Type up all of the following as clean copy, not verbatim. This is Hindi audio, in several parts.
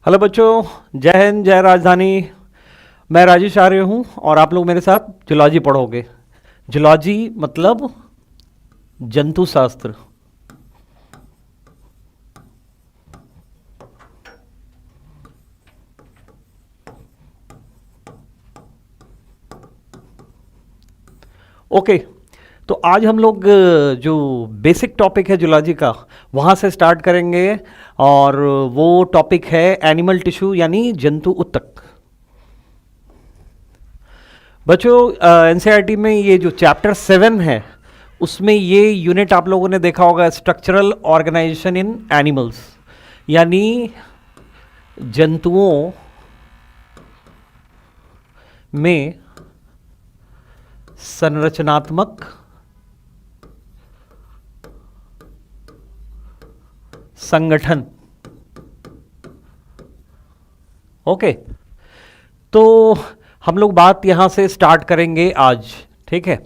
हेलो बच्चों, जय हिंद, जय राजधानी। मैं राजेश आर्य हूँ और आप लोग मेरे साथ जूलॉजी पढ़ोगे। जूलॉजी मतलब जंतु शास्त्र। ओके, तो आज हम लोग जो बेसिक टॉपिक है जूलॉजी का वहाँ से स्टार्ट करेंगे और वो टॉपिक है एनिमल टिश्यू यानी जंतु ऊतक। बच्चों, एनसीईआरटी में ये जो चैप्टर 7 है उसमें ये यूनिट आप लोगों ने देखा होगा, स्ट्रक्चरल ऑर्गेनाइजेशन इन एनिमल्स, यानी जंतुओं में संरचनात्मक संगठन। ओके, तो हम लोग बात यहां से स्टार्ट करेंगे आज। ठीक है,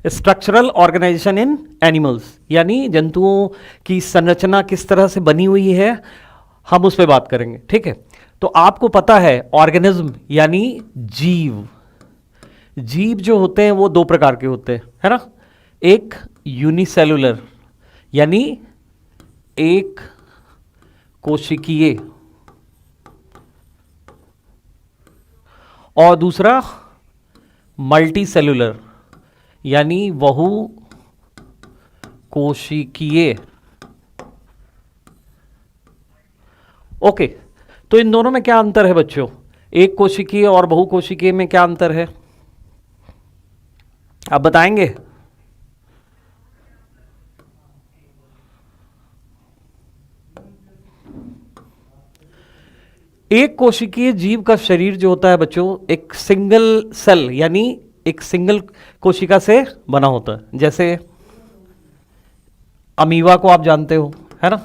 स्ट्रक्चरल ऑर्गेनाइजेशन इन एनिमल्स यानी जंतुओं की संरचना किस तरह से बनी हुई है, हम उस पर बात करेंगे। ठीक है, तो आपको पता है ऑर्गेनिज्म यानी जीव। जीव जो होते हैं वो दो प्रकार के होते हैं, है ना। एक यूनिसेलुलर यानी एक कोशिकीय, और दूसरा मल्टी सेलुलर यानी बहु कोशिकीय। ओके, तो इन दोनों में क्या अंतर है बच्चों? एक कोशिकीय और बहु कोशिकीय में क्या अंतर है, आप बताएंगे? एक कोशिकीय जीव का शरीर जो होता है बच्चों, एक सिंगल सेल यानी एक सिंगल कोशिका से बना होता है। जैसे अमीबा को आप जानते हो, है ना।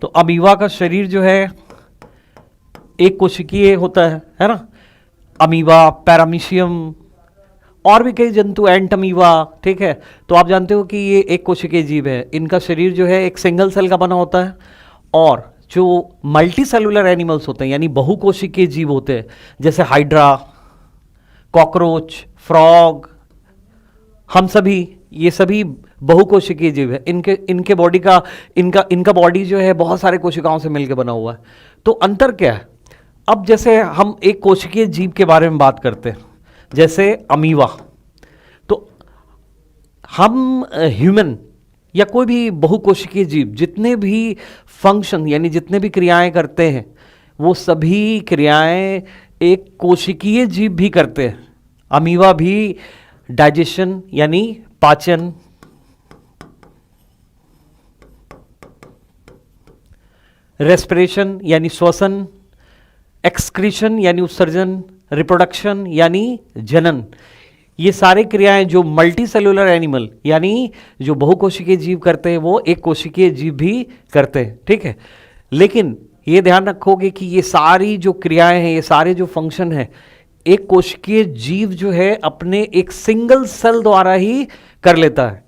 तो अमीबा का शरीर जो है एक कोशिकीय होता है ना। अमीबा, पैरामीशियम और भी कई जंतु, एंट अमीबा, ठीक है। तो आप जानते हो कि ये एक कोशिकीय जीव है, इनका शरीर जो है एक सिंगल सेल का बना होता है। और जो मल्टी सेलुलर एनिमल्स होते हैं यानी बहुकोशिकीय जीव होते हैं, जैसे हाइड्रा, कॉकरोच, फ्रॉग, हम सभी, ये सभी बहुकोशिकीय जीव है। इनके बॉडी का इनका बॉडी जो है बहुत सारे कोशिकाओं से मिलकर बना हुआ है। तो अंतर क्या है? अब जैसे हम एक कोशिकीय जीव के बारे में बात करते हैं, जैसे अमीबा, तो हम ह्यूमन या कोई भी बहुकोशिकीय जीव जितने भी फंक्शन यानी जितने भी क्रियाएं करते हैं वो सभी क्रियाएं एक कोशिकीय जीव भी करते हैं। अमीबा भी डाइजेशन यानी पाचन, रेस्पिरेशन यानी श्वसन, एक्सक्रीशन यानी उत्सर्जन, रिप्रोडक्शन यानी जनन, ये सारी क्रियाएं जो मल्टी सेलुलर एनिमल यानी जो बहुकोशिकीय जीव करते हैं वो एक कोशिकीय जीव भी करते हैं। ठीक है, लेकिन ये ध्यान रखोगे कि ये सारी जो क्रियाएं हैं, ये सारे जो फंक्शन है, एक कोशिकीय जीव जो है अपने एक सिंगल सेल द्वारा ही कर लेता है।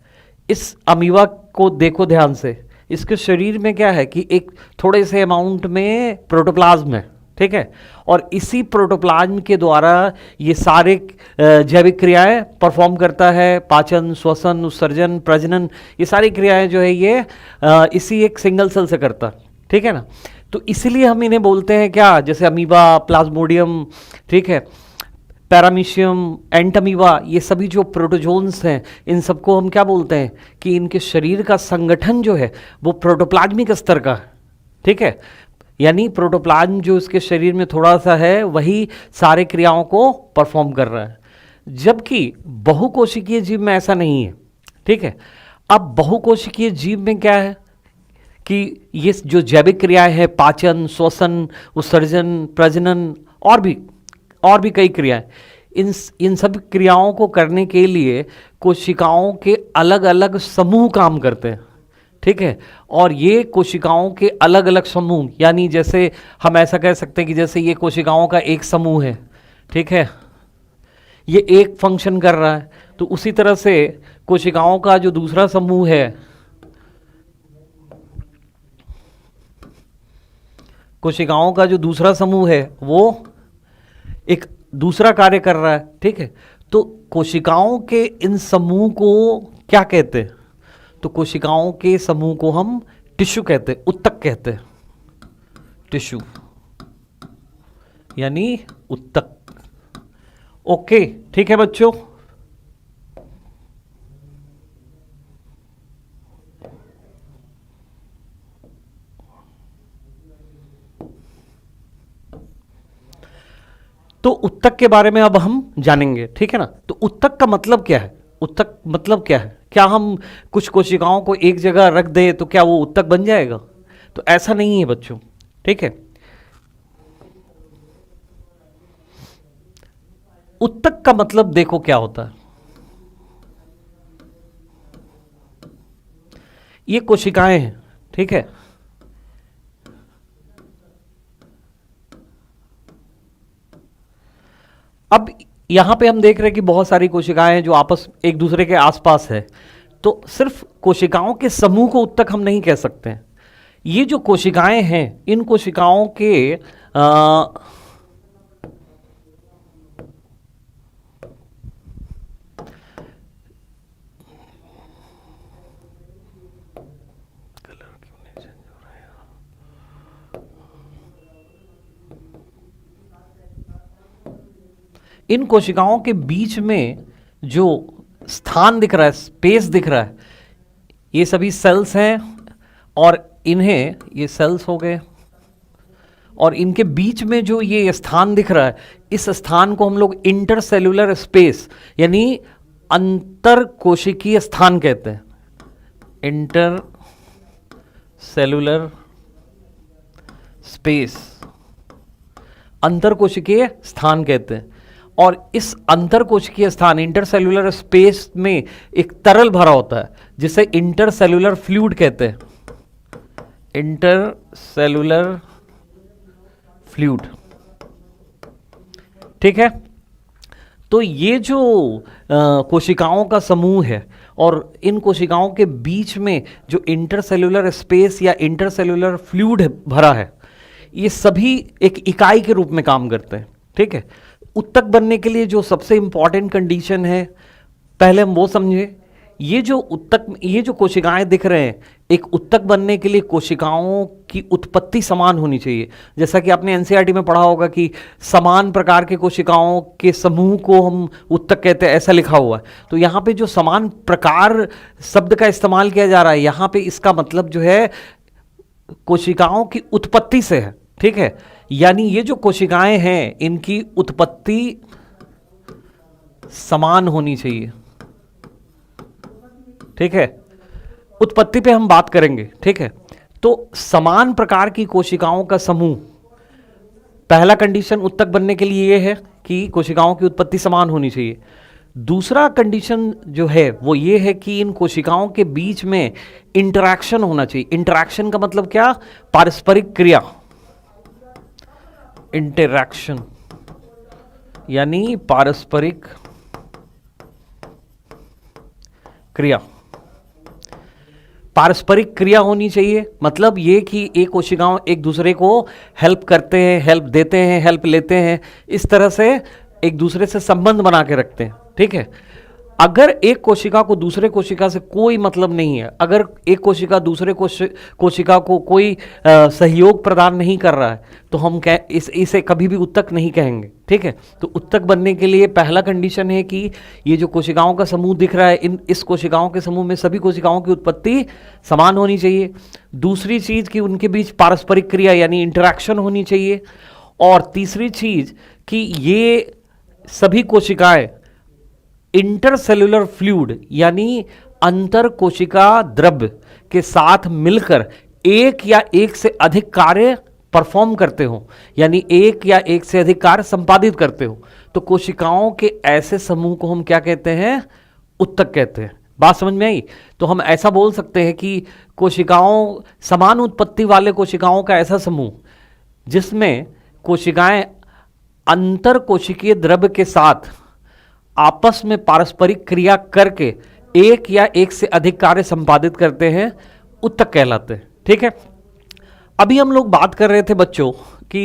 इस अमीबा को देखो ध्यान से, इसके शरीर में क्या है कि एक थोड़े से अमाउंट में प्रोटोप्लाज्म है, ठीक है। और इसी प्रोटोप्लाज्म के द्वारा ये सारे जैविक क्रियाएं परफॉर्म करता है। पाचन, श्वसन, उत्सर्जन, प्रजनन, ये सारी क्रियाएं जो है ये इसी एक सिंगल सेल से करता है, ठीक है ना। तो इसलिए हम इन्हें बोलते हैं क्या, जैसे अमीबा, प्लाज्मोडियम, ठीक है, पैरामीशियम, एंटमीबा, ये सभी जो प्रोटोजोन्स हैं, इन सबको हम क्या बोलते हैं कि इनके शरीर का संगठन जो है वो प्रोटोप्लाज्मिक स्तर का है, ठीक है। यानी प्रोटोप्लाज्म जो इसके शरीर में थोड़ा सा है वही सारे क्रियाओं को परफॉर्म कर रहा है, जबकि बहुकोशिकीय जीव में ऐसा नहीं है, ठीक है। अब बहुकोशिकीय जीव में क्या है कि ये जो जैविक क्रियाएं हैं, पाचन, श्वसन, उत्सर्जन, प्रजनन और भी कई क्रियाएं, इन सब क्रियाओं को करने के लिए कोशिकाओं के अलग अलग समूह काम करते हैं, ठीक है। और ये कोशिकाओं के अलग अलग समूह, यानी जैसे हम ऐसा कह सकते हैं कि जैसे ये कोशिकाओं का एक समूह है, ठीक है, ये एक फंक्शन कर रहा है, तो उसी तरह से कोशिकाओं का जो दूसरा समूह है कोशिकाओं का जो दूसरा समूह है वो एक दूसरा कार्य कर रहा है, ठीक है। तो कोशिकाओं के इन समूह को क्या कहते हैं? तो कोशिकाओं के समूह को हम टिश्यू कहते हैं, उत्तक कहते हैं, टिश्यू यानी उत्तक। ओके, ठीक है बच्चों। तो उत्तक के बारे में अब हम जानेंगे, ठीक है ना। तो उत्तक का मतलब क्या है? उत्तक मतलब क्या है? क्या हम कुछ कोशिकाओं को एक जगह रख दें तो क्या वो उत्तक बन जाएगा? तो ऐसा नहीं है बच्चों, ठीक है। उत्तक का मतलब देखो क्या होता है। ये कोशिकाएं हैं, ठीक है। अब यहां पे हम देख रहे हैं कि बहुत सारी कोशिकाएं हैं जो आपस एक दूसरे के आसपास है। तो सिर्फ कोशिकाओं के समूह को उत्तक हम नहीं कह सकते हैं। ये जो कोशिकाएं हैं, इन कोशिकाओं के इन कोशिकाओं के बीच में जो स्थान दिख रहा है, स्पेस दिख रहा है, ये सभी सेल्स हैं और इन्हें, ये सेल्स हो गए, और इनके बीच में जो ये स्थान दिख रहा है, इस स्थान को हम लोग इंटरसेल्यूलर स्पेस यानी अंतर कोशिकीय स्थान कहते हैं। इंटर सेल्यूलर स्पेस, अंतर कोशिकीय स्थान कहते हैं। और इस अंतर कोशिकीय स्थान इंटरसेल्यूलर स्पेस में एक तरल भरा होता है जिसे इंटरसेल्यूलर फ्लूइड कहते हैं। इंटरसेल्यूलर फ्लूइड, ठीक है। तो ये जो कोशिकाओं का समूह है और इन कोशिकाओं के बीच में जो इंटरसेल्यूलर स्पेस या इंटरसेल्यूलर फ्लूइड भरा है, ये सभी एक इकाई के रूप में काम करते हैं, ठीक है। उत्तक बनने के लिए जो सबसे इंपॉर्टेंट कंडीशन है, पहले हम वो समझे। ये जो कोशिकाएं दिख रहे हैं, एक उत्तक बनने के लिए कोशिकाओं की उत्पत्ति समान होनी चाहिए। जैसा कि आपने एनसीईआरटी में पढ़ा होगा कि समान प्रकार के कोशिकाओं के समूह को हम उत्तक कहते हैं, ऐसा लिखा हुआ है। तो यहाँ पे जो समान प्रकार शब्द का इस्तेमाल किया जा रहा है, यहाँ पे इसका मतलब जो है कोशिकाओं की उत्पत्ति से है, ठीक है। यानी ये जो कोशिकाएं हैं, इनकी उत्पत्ति समान होनी चाहिए, ठीक है। उत्पत्ति पे हम बात करेंगे, ठीक है। तो समान प्रकार की कोशिकाओं का समूह, पहला कंडीशन उत्तक बनने के लिए यह है कि कोशिकाओं की उत्पत्ति समान होनी चाहिए। दूसरा कंडीशन जो है वो ये है कि इन कोशिकाओं के बीच में इंटरैक्शन होना चाहिए। इंटरैक्शन का मतलब क्या? पारस्परिक क्रिया, इंटरैक्शन यानी पारस्परिक क्रिया। पारस्परिक क्रिया होनी चाहिए, मतलब ये कि एक कोशिकाओं एक दूसरे को हेल्प करते हैं, हेल्प देते हैं, हेल्प लेते हैं, इस तरह से एक दूसरे से संबंध बना के रखते हैं, ठीक है। अगर एक कोशिका को दूसरे कोशिका से कोई मतलब नहीं है, अगर एक कोशिका दूसरे कोशिका को कोई सहयोग प्रदान नहीं कर रहा है, तो हम इसे कभी भी उत्तक नहीं कहेंगे, ठीक है। तो उत्तक बनने के लिए पहला कंडीशन है कि ये जो कोशिकाओं का समूह दिख रहा है, इस कोशिकाओं के समूह में सभी कोशिकाओं की उत्पत्ति समान होनी चाहिए। दूसरी चीज कि उनके बीच पारस्परिक क्रिया यानी इंटरैक्शन होनी चाहिए। और तीसरी चीज कि ये सभी कोशिकाएं इंटरसेल्यूलर फ्लूइड यानी अंतर कोशिका द्रव्य के साथ मिलकर एक या एक से अधिक कार्य परफॉर्म करते हो, यानी एक या एक से अधिक कार्य संपादित करते हो। तो कोशिकाओं के ऐसे समूह को हम क्या कहते हैं? उत्तक कहते हैं। बात समझ में आई? तो हम ऐसा बोल सकते हैं कि कोशिकाओं, समान उत्पत्ति वाले कोशिकाओं का ऐसा समूह जिसमें कोशिकाएं अंतर कोशिकीय द्रव्य के साथ आपस में पारस्परिक क्रिया करके एक या एक से अधिक कार्य संपादित करते हैं, उत्तक कहलाते हैं, ठीक है। अभी हम लोग बात कर रहे थे बच्चों कि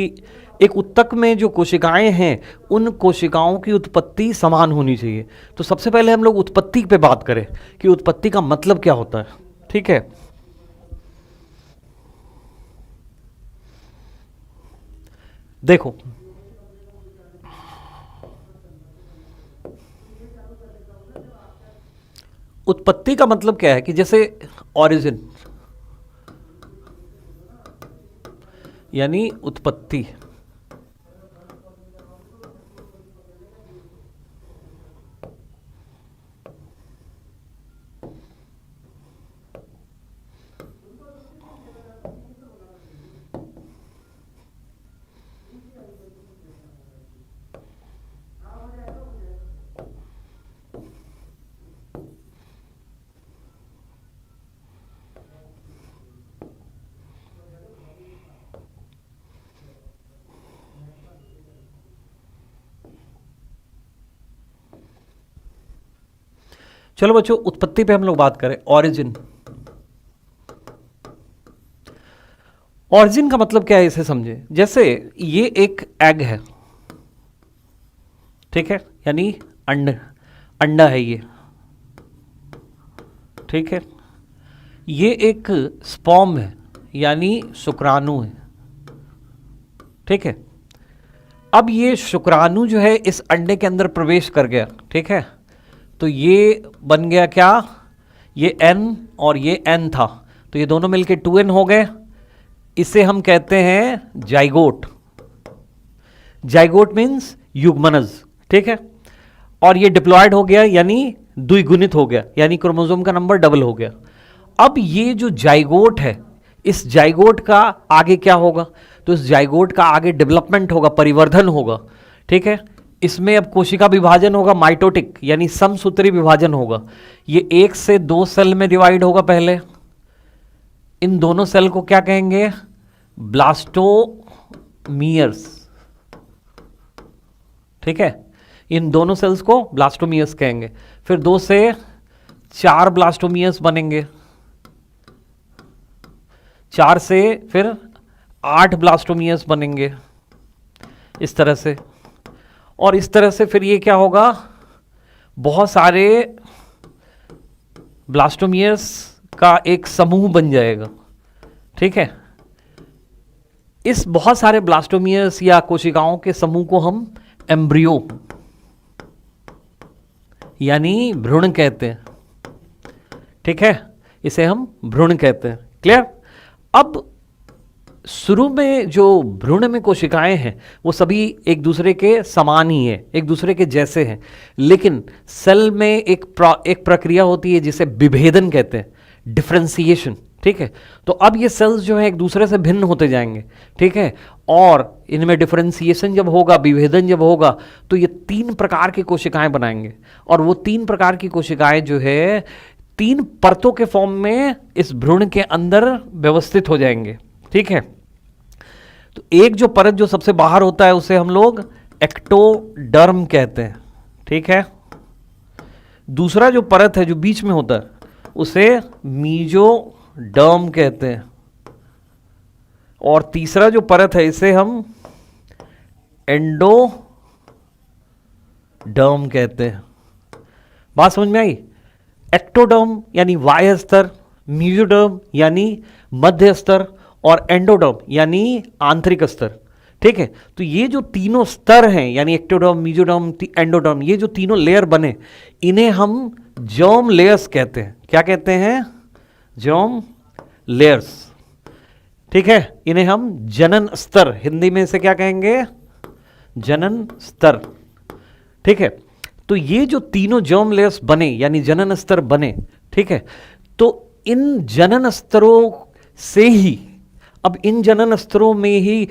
एक उत्तक में जो कोशिकाएं हैं उन कोशिकाओं की उत्पत्ति समान होनी चाहिए। तो सबसे पहले हम लोग उत्पत्ति पे बात करें कि उत्पत्ति का मतलब क्या होता है। ठीक है, देखो उत्पत्ति का मतलब क्या है कि जैसे ओरिजिन यानी उत्पत्ति, चलो बच्चों उत्पत्ति पे हम लोग बात करें। ओरिजिन, ओरिजिन का मतलब क्या है इसे समझे। जैसे ये एक एग है, ठीक है, यानी अंडा है ये, ठीक है। ये एक स्पर्म है यानी शुक्राणु है, ठीक है। अब ये शुक्राणु जो है इस अंडे के अंदर प्रवेश कर गया, ठीक है। तो ये बन गया क्या, ये N और ये N था, तो ये दोनों मिलके 2N हो गए। इसे हम कहते हैं जाइगोट। जाइगोट मीन्स युग्मनज, ठीक है। और ये डिप्लॉयड हो गया यानी द्विगुणित हो गया, यानी क्रोमोसोम का नंबर डबल हो गया। अब ये जो जाइगोट है, इस जाइगोट का आगे क्या होगा, तो इस जाइगोट का आगे डेवलपमेंट होगा, परिवर्धन होगा, ठीक है। इसमें अब कोशिका विभाजन होगा, माइटोटिक यानी समसूत्री विभाजन होगा। ये 1 से 2 सेल में डिवाइड होगा पहले। इन दोनों सेल को क्या कहेंगे, ब्लास्टोमियर्स, ठीक है। इन दोनों सेल्स को ब्लास्टोमियर्स कहेंगे। फिर 2 से 4 ब्लास्टोमियर्स बनेंगे, 4 से फिर 8 ब्लास्टोमियर्स बनेंगे, इस तरह से। और इस तरह से फिर ये क्या होगा, बहुत सारे ब्लास्टोमियर्स का एक समूह बन जाएगा, ठीक है। इस बहुत सारे ब्लास्टोमियर्स या कोशिकाओं के समूह को हम एम्ब्रियो यानी भ्रूण कहते हैं, ठीक है। इसे हम भ्रूण कहते हैं। क्लियर। अब शुरू में जो भ्रूण में कोशिकाएं हैं वो सभी एक दूसरे के समान ही है, एक दूसरे के जैसे हैं। लेकिन सेल में एक प्रक्रिया होती है जिसे विभेदन कहते हैं, डिफरेंशिएशन, ठीक है। तो अब ये सेल्स जो है एक दूसरे से भिन्न होते जाएंगे, ठीक है। और इनमें डिफरेंशिएशन जब होगा, विभेदन जब होगा, तो ये 3 प्रकार की कोशिकाएं बनाएंगे। और वो 3 प्रकार की कोशिकाएं जो है 3 परतों के फॉर्म में इस भ्रूण के अंदर व्यवस्थित हो जाएंगे, ठीक है। तो एक जो परत जो सबसे बाहर होता है उसे हम लोग एक्टोडर्म कहते हैं, ठीक है। दूसरा जो परत है जो बीच में होता है उसे मीजोडर्म कहते हैं। और तीसरा जो परत है इसे हम एंडोडर्म कहते हैं। बात समझ में आई। एक्टोडर्म यानी बाह्य स्तर, मीजोडर्म यानी मध्य स्तर, और एंडोडर्म यानी आंतरिक स्तर, ठीक है। तो ये जो तीनों स्तर हैं यानी एक्टोडर्म, मीजोडर्म, एंडोडर्म, ये जो तीनों लेयर बने इन्हें हम जर्म लेयर्स कहते हैं। क्या कहते हैं, जर्म लेयर्स, ठीक है। इन्हें हम जनन स्तर, हिंदी में इसे क्या कहेंगे, जनन स्तर, ठीक है। तो ये जो तीनों जर्म लेयर्स बने यानी जनन स्तर बने, ठीक है। तो इन जनन स्तरों से ही, अब इन जनन स्तरों में ही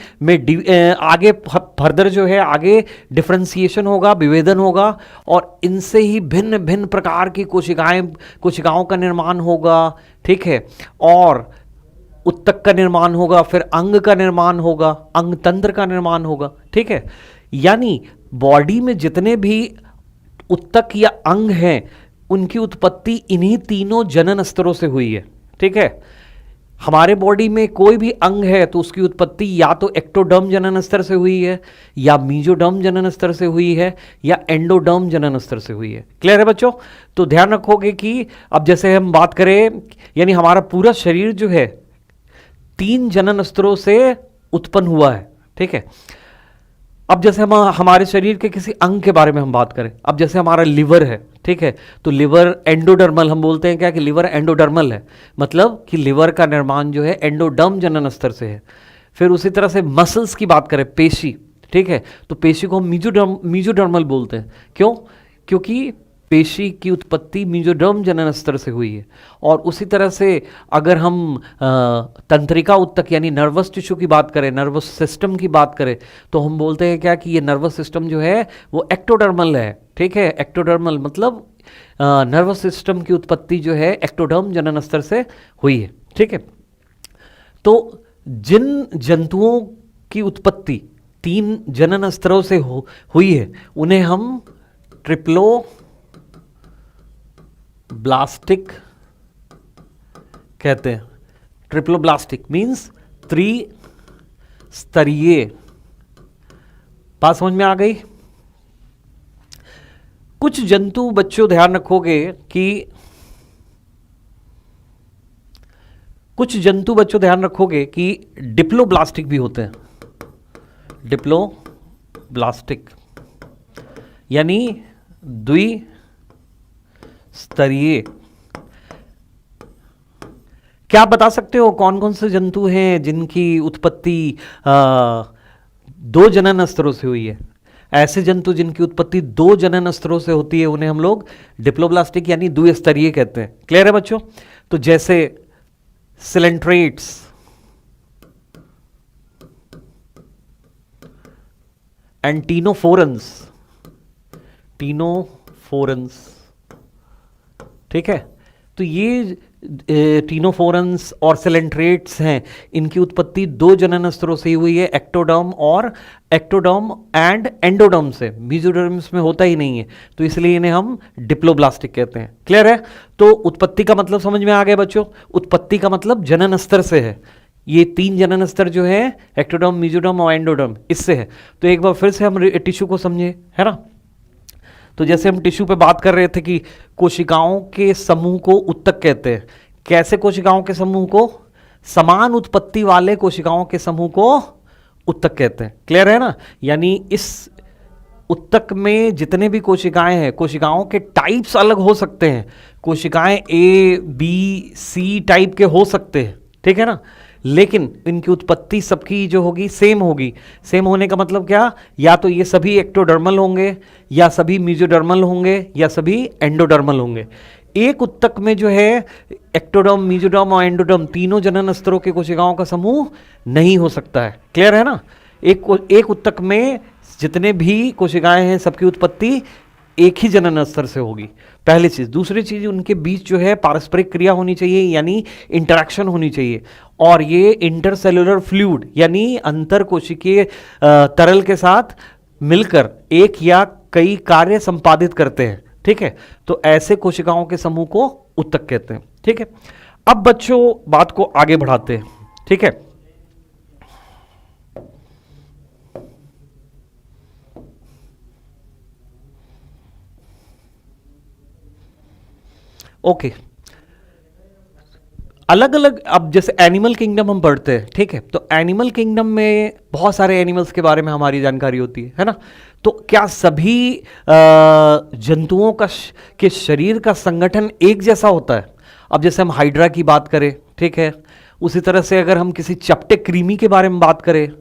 आगे फर्दर जो है आगे डिफरेंशिएशन होगा, विभेदन होगा, और इनसे ही भिन्न भिन्न प्रकार की कोशिकाओं का निर्माण होगा, ठीक है। और उत्तक का निर्माण होगा, फिर अंग का निर्माण होगा, अंग तंत्र का निर्माण होगा, ठीक है। यानी बॉडी में जितने भी उत्तक या अंग हैं उनकी उत्पत्ति इन्हीं तीनों जनन स्तरों से हुई है, ठीक है। हमारे बॉडी में कोई भी अंग है तो उसकी उत्पत्ति या तो एक्टोडर्म जनन स्तर से हुई है, या मीजोडर्म जनन स्तर से हुई है, या एंडोडर्म जनन स्तर से हुई है। क्लियर है बच्चों? तो ध्यान रखोगे कि अब जैसे हम बात करें, यानी हमारा पूरा शरीर जो है 3 जनन स्तरों से उत्पन्न हुआ है। ठीक है, अब जैसे हम हमारे शरीर के किसी अंग के बारे में हम बात करें, अब जैसे हमारा लिवर है, ठीक है, तो लिवर एंडोडर्मल, हम बोलते हैं क्या कि लिवर एंडोडर्मल है, मतलब कि लिवर का निर्माण जो है एंडोडर्म जनन स्तर से है। फिर उसी तरह से मसल्स की बात करें, पेशी, ठीक है, तो पेशी को हम मीजोडर्मल बोलते हैं। क्यों? क्योंकि पेशी की उत्पत्ति मीजोडर्म जनन स्तर से हुई है। और उसी तरह से अगर हम तंत्रिका उत्तक यानी नर्वस टिश्यू की बात करें, नर्वस सिस्टम की बात करें, तो हम बोलते हैं क्या कि ये नर्वस सिस्टम जो है वो एक्टोडर्मल है। ठीक है, एक्टोडर्मल मतलब नर्वस सिस्टम की उत्पत्ति जो है एक्टोडर्म जनन स्तर से हुई है। ठीक है, तो जिन जंतुओं की उत्पत्ति 3 जनन स्तरों से हुई है उन्हें हम ट्रिप्लो ब्लास्टिक कहते हैं। ट्रिप्लोब्लास्टिक मींस त्रिस्तरीय। बात समझ में आ गई? कुछ जंतु बच्चों ध्यान रखोगे कि डिप्लोब्लास्टिक भी होते हैं। डिप्लोब्लास्टिक यानी द्विस्तरीय। क्या आप बता सकते हो कौन कौन से जंतु हैं जिनकी उत्पत्ति 2 जनन स्तरों से हुई है? ऐसे जंतु जिनकी उत्पत्ति 2 जनन स्तरों से होती है उन्हें हम लोग डिप्लोब्लास्टिक यानी द्विस्तरीय कहते हैं। क्लियर है बच्चों? तो जैसे सिलेंट्रेट्स, एंटीनोफोरन्स, ठीक है, तो ये टीनोफोरन्स और सिलेंट्रेट्स हैं, इनकी उत्पत्ति 2 जनन स्तरों से ही हुई है, एक्टोडर्म एंड एंडोडर्म से। मीजोडर्म्स में होता ही नहीं है, तो इसलिए इन्हें हम डिप्लोब्लास्टिक कहते हैं। क्लियर है? तो उत्पत्ति का मतलब समझ में आ गया बच्चों? उत्पत्ति का मतलब जनन स्तर से है। ये 3 जनन स्तर जो है एक्टोडर्म, मीजोडर्म और एंडोडर्म, इससे है। तो एक बार फिर से हम टिश्यू को समझे, है ना? तो जैसे हम टिश्यू पे बात कर रहे थे कि कोशिकाओं के समूह को उत्तक कहते हैं। कैसे कोशिकाओं के समूह को? समान उत्पत्ति वाले कोशिकाओं के समूह को उत्तक कहते हैं। क्लियर है ना? यानी इस उत्तक में जितने भी कोशिकाएं हैं, कोशिकाओं के टाइप्स अलग हो सकते हैं। कोशिकाएं ए, बी, सी टाइप के हो सकते हैं, ठीक है ना, लेकिन इनकी उत्पत्ति सबकी जो होगी सेम होगी। सेम होने का मतलब क्या? या तो ये सभी एक्टोडर्मल होंगे, या सभी मीजोडर्मल होंगे, या सभी एंडोडर्मल होंगे। एक उत्तक में जो है एक्टोडर्म, मीजोडर्म और एंडोडर्म तीनों जनन स्तरों के कोशिकाओं का समूह नहीं हो सकता है। क्लियर है ना? एक उत्तक में जितने भी कोशिकाएं हैं सबकी उत्पत्ति एक ही जनन स्तर से होगी, पहली चीज। दूसरी चीज, उनके बीच जो है पारस्परिक क्रिया होनी चाहिए, यानी इंटरेक्शन होनी चाहिए। और ये इंटरसेलुलर फ्लूइड यानी अंतर कोशिकीय तरल के साथ मिलकर एक या कई कार्य संपादित करते हैं। ठीक है, तो ऐसे कोशिकाओं के समूह को उत्तक कहते हैं। ठीक है, अब बच्चों बात को आगे बढ़ाते हैं। ठीक है, ओके, अलग अलग, अब जैसे एनिमल किंगडम हम पढ़ते हैं, ठीक है, तो एनिमल किंगडम में बहुत सारे एनिमल्स के बारे में हमारी जानकारी होती है ना? तो क्या सभी जंतुओं के शरीर का संगठन एक जैसा होता है? अब जैसे हम हाइड्रा की बात करें, ठीक है, उसी तरह से अगर हम किसी चपटे कृमि के बारे में बात करें,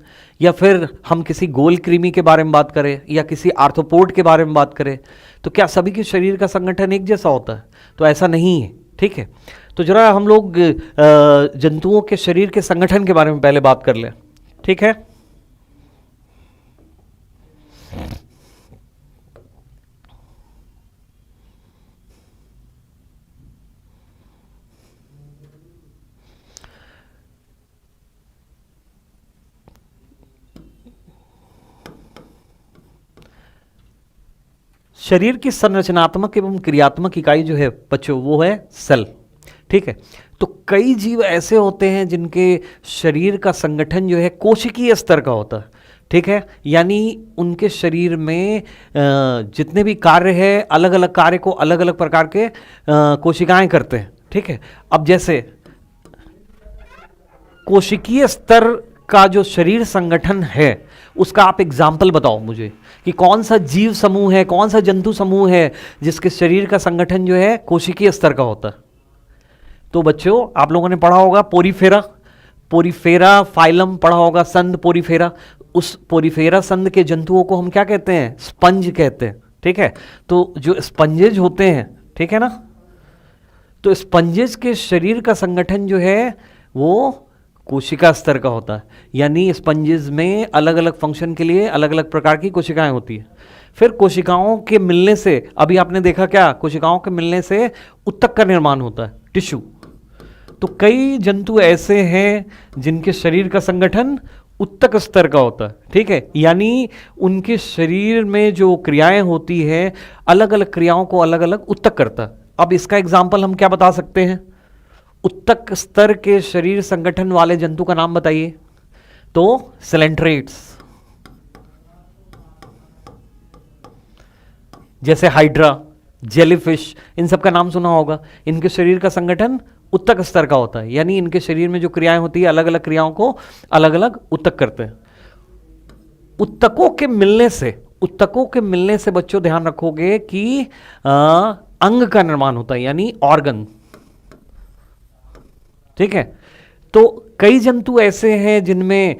या फिर हम किसी गोल कृमि के बारे में बात करें, या किसी आर्थ्रोपोड के बारे में बात करें, तो क्या सभी के शरीर का संगठन एक जैसा होता है? तो ऐसा नहीं है। ठीक है, तो जरा हम लोग जंतुओं के शरीर के संगठन के बारे में पहले बात कर लें। ठीक है, शरीर की संरचनात्मक एवं क्रियात्मक इकाई जो है बच्चों वो है सेल। ठीक है। तो कई जीव ऐसे होते हैं जिनके शरीर का संगठन जो है कोशिकीय स्तर का होता है, ठीक है, यानी उनके शरीर में जितने भी कार्य है, अलग अलग कार्य को अलग अलग प्रकार के कोशिकाएं करते हैं, ठीक है। अब जैसे कोशिकीय स्तर का जो शरीर संगठन है उसका आप एग्जाम्पल बताओ मुझे कि कौन सा जीव समूह है, कौन सा जंतु समूह है जिसके शरीर का संगठन जो है कोशिकीय स्तर का होता है। तो बच्चों आप लोगों ने पढ़ा होगा पोरीफेरा, पोरीफेरा फाइलम पढ़ा होगा, संद पोरीफेरा। उस पोरीफेरा संद के जंतुओं को हम क्या कहते हैं? स्पंज कहते हैं, ठीक है। तो जो स्पंजेज होते हैं, ठीक है ना, तो स्पंजेज के शरीर का संगठन जो है वो कोशिका स्तर का होता है, यानी स्पंजेस में अलग अलग फंक्शन के लिए अलग अलग प्रकार की कोशिकाएं होती है। फिर कोशिकाओं के मिलने से, अभी आपने देखा क्या, कोशिकाओं के मिलने से उत्तक का निर्माण होता है, टिश्यू। तो कई जंतु ऐसे हैं जिनके शरीर का संगठन उत्तक स्तर का होता है, ठीक है, यानी उनके शरीर में जो क्रियाएं होती है अलग अलग क्रियाओं को अलग अलग उत्तक करता है। अब इसका एग्जाम्पल हम क्या बता सकते हैं? उत्तक स्तर के शरीर संगठन वाले जंतु का नाम बताइए। तो सिलेंट्रेट्स, जैसे हाइड्रा, जेलीफिश, इन सब का नाम सुना होगा। इनके शरीर का संगठन उत्तक स्तर का होता है, यानी इनके शरीर में जो क्रियाएं होती है अलग अलग क्रियाओं को अलग अलग उत्तक करते हैं। उत्तकों के मिलने से, उत्तकों के मिलने से बच्चों ध्यान रखोगे कि अंग का निर्माण होता है, यानी ऑर्गन, ठीक है। तो कई जंतु ऐसे हैं जिनमें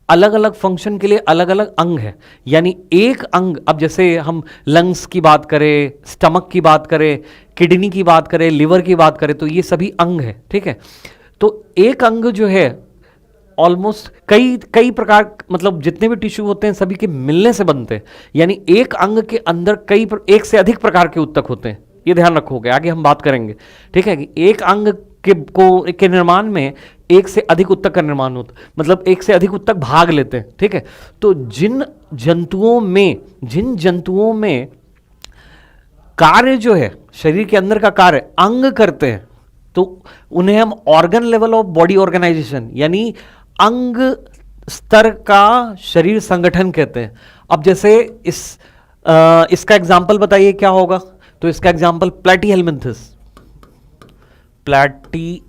अलग अलग फंक्शन के लिए अलग अलग अंग है, यानी एक अंग, अब जैसे हम लंग्स की बात करें, स्टमक की बात करें, किडनी की बात करें, लिवर की बात करें, तो ये सभी अंग है, ठीक है। तो एक अंग जो है ऑलमोस्ट कई प्रकार, मतलब जितने भी टिश्यू होते हैं सभी के मिलने से बनते हैं, यानी एक अंग के अंदर एक से अधिक प्रकार के उत्तक होते हैं। ये ध्यान रखोगे, आगे हम बात करेंगे, ठीक है, कि एक अंग के निर्माण में एक से अधिक उत्तक का निर्माण होता है, मतलब एक से अधिक उत्तक भाग लेते हैं, ठीक है। तो जिन जंतुओं में कार्य जो है शरीर के अंदर का कार्य अंग करते हैं, तो उन्हें हम organ level of body organisation, यानी अंग स्तर का शरीर संगठन कहते हैं। अब जैसे इसका एग्जाम्पल बताइए क्या होगा? तो इसका एग्जाम्पल प्लैटीहेलमिन्थस, प्लैटीहेलमिन्थस,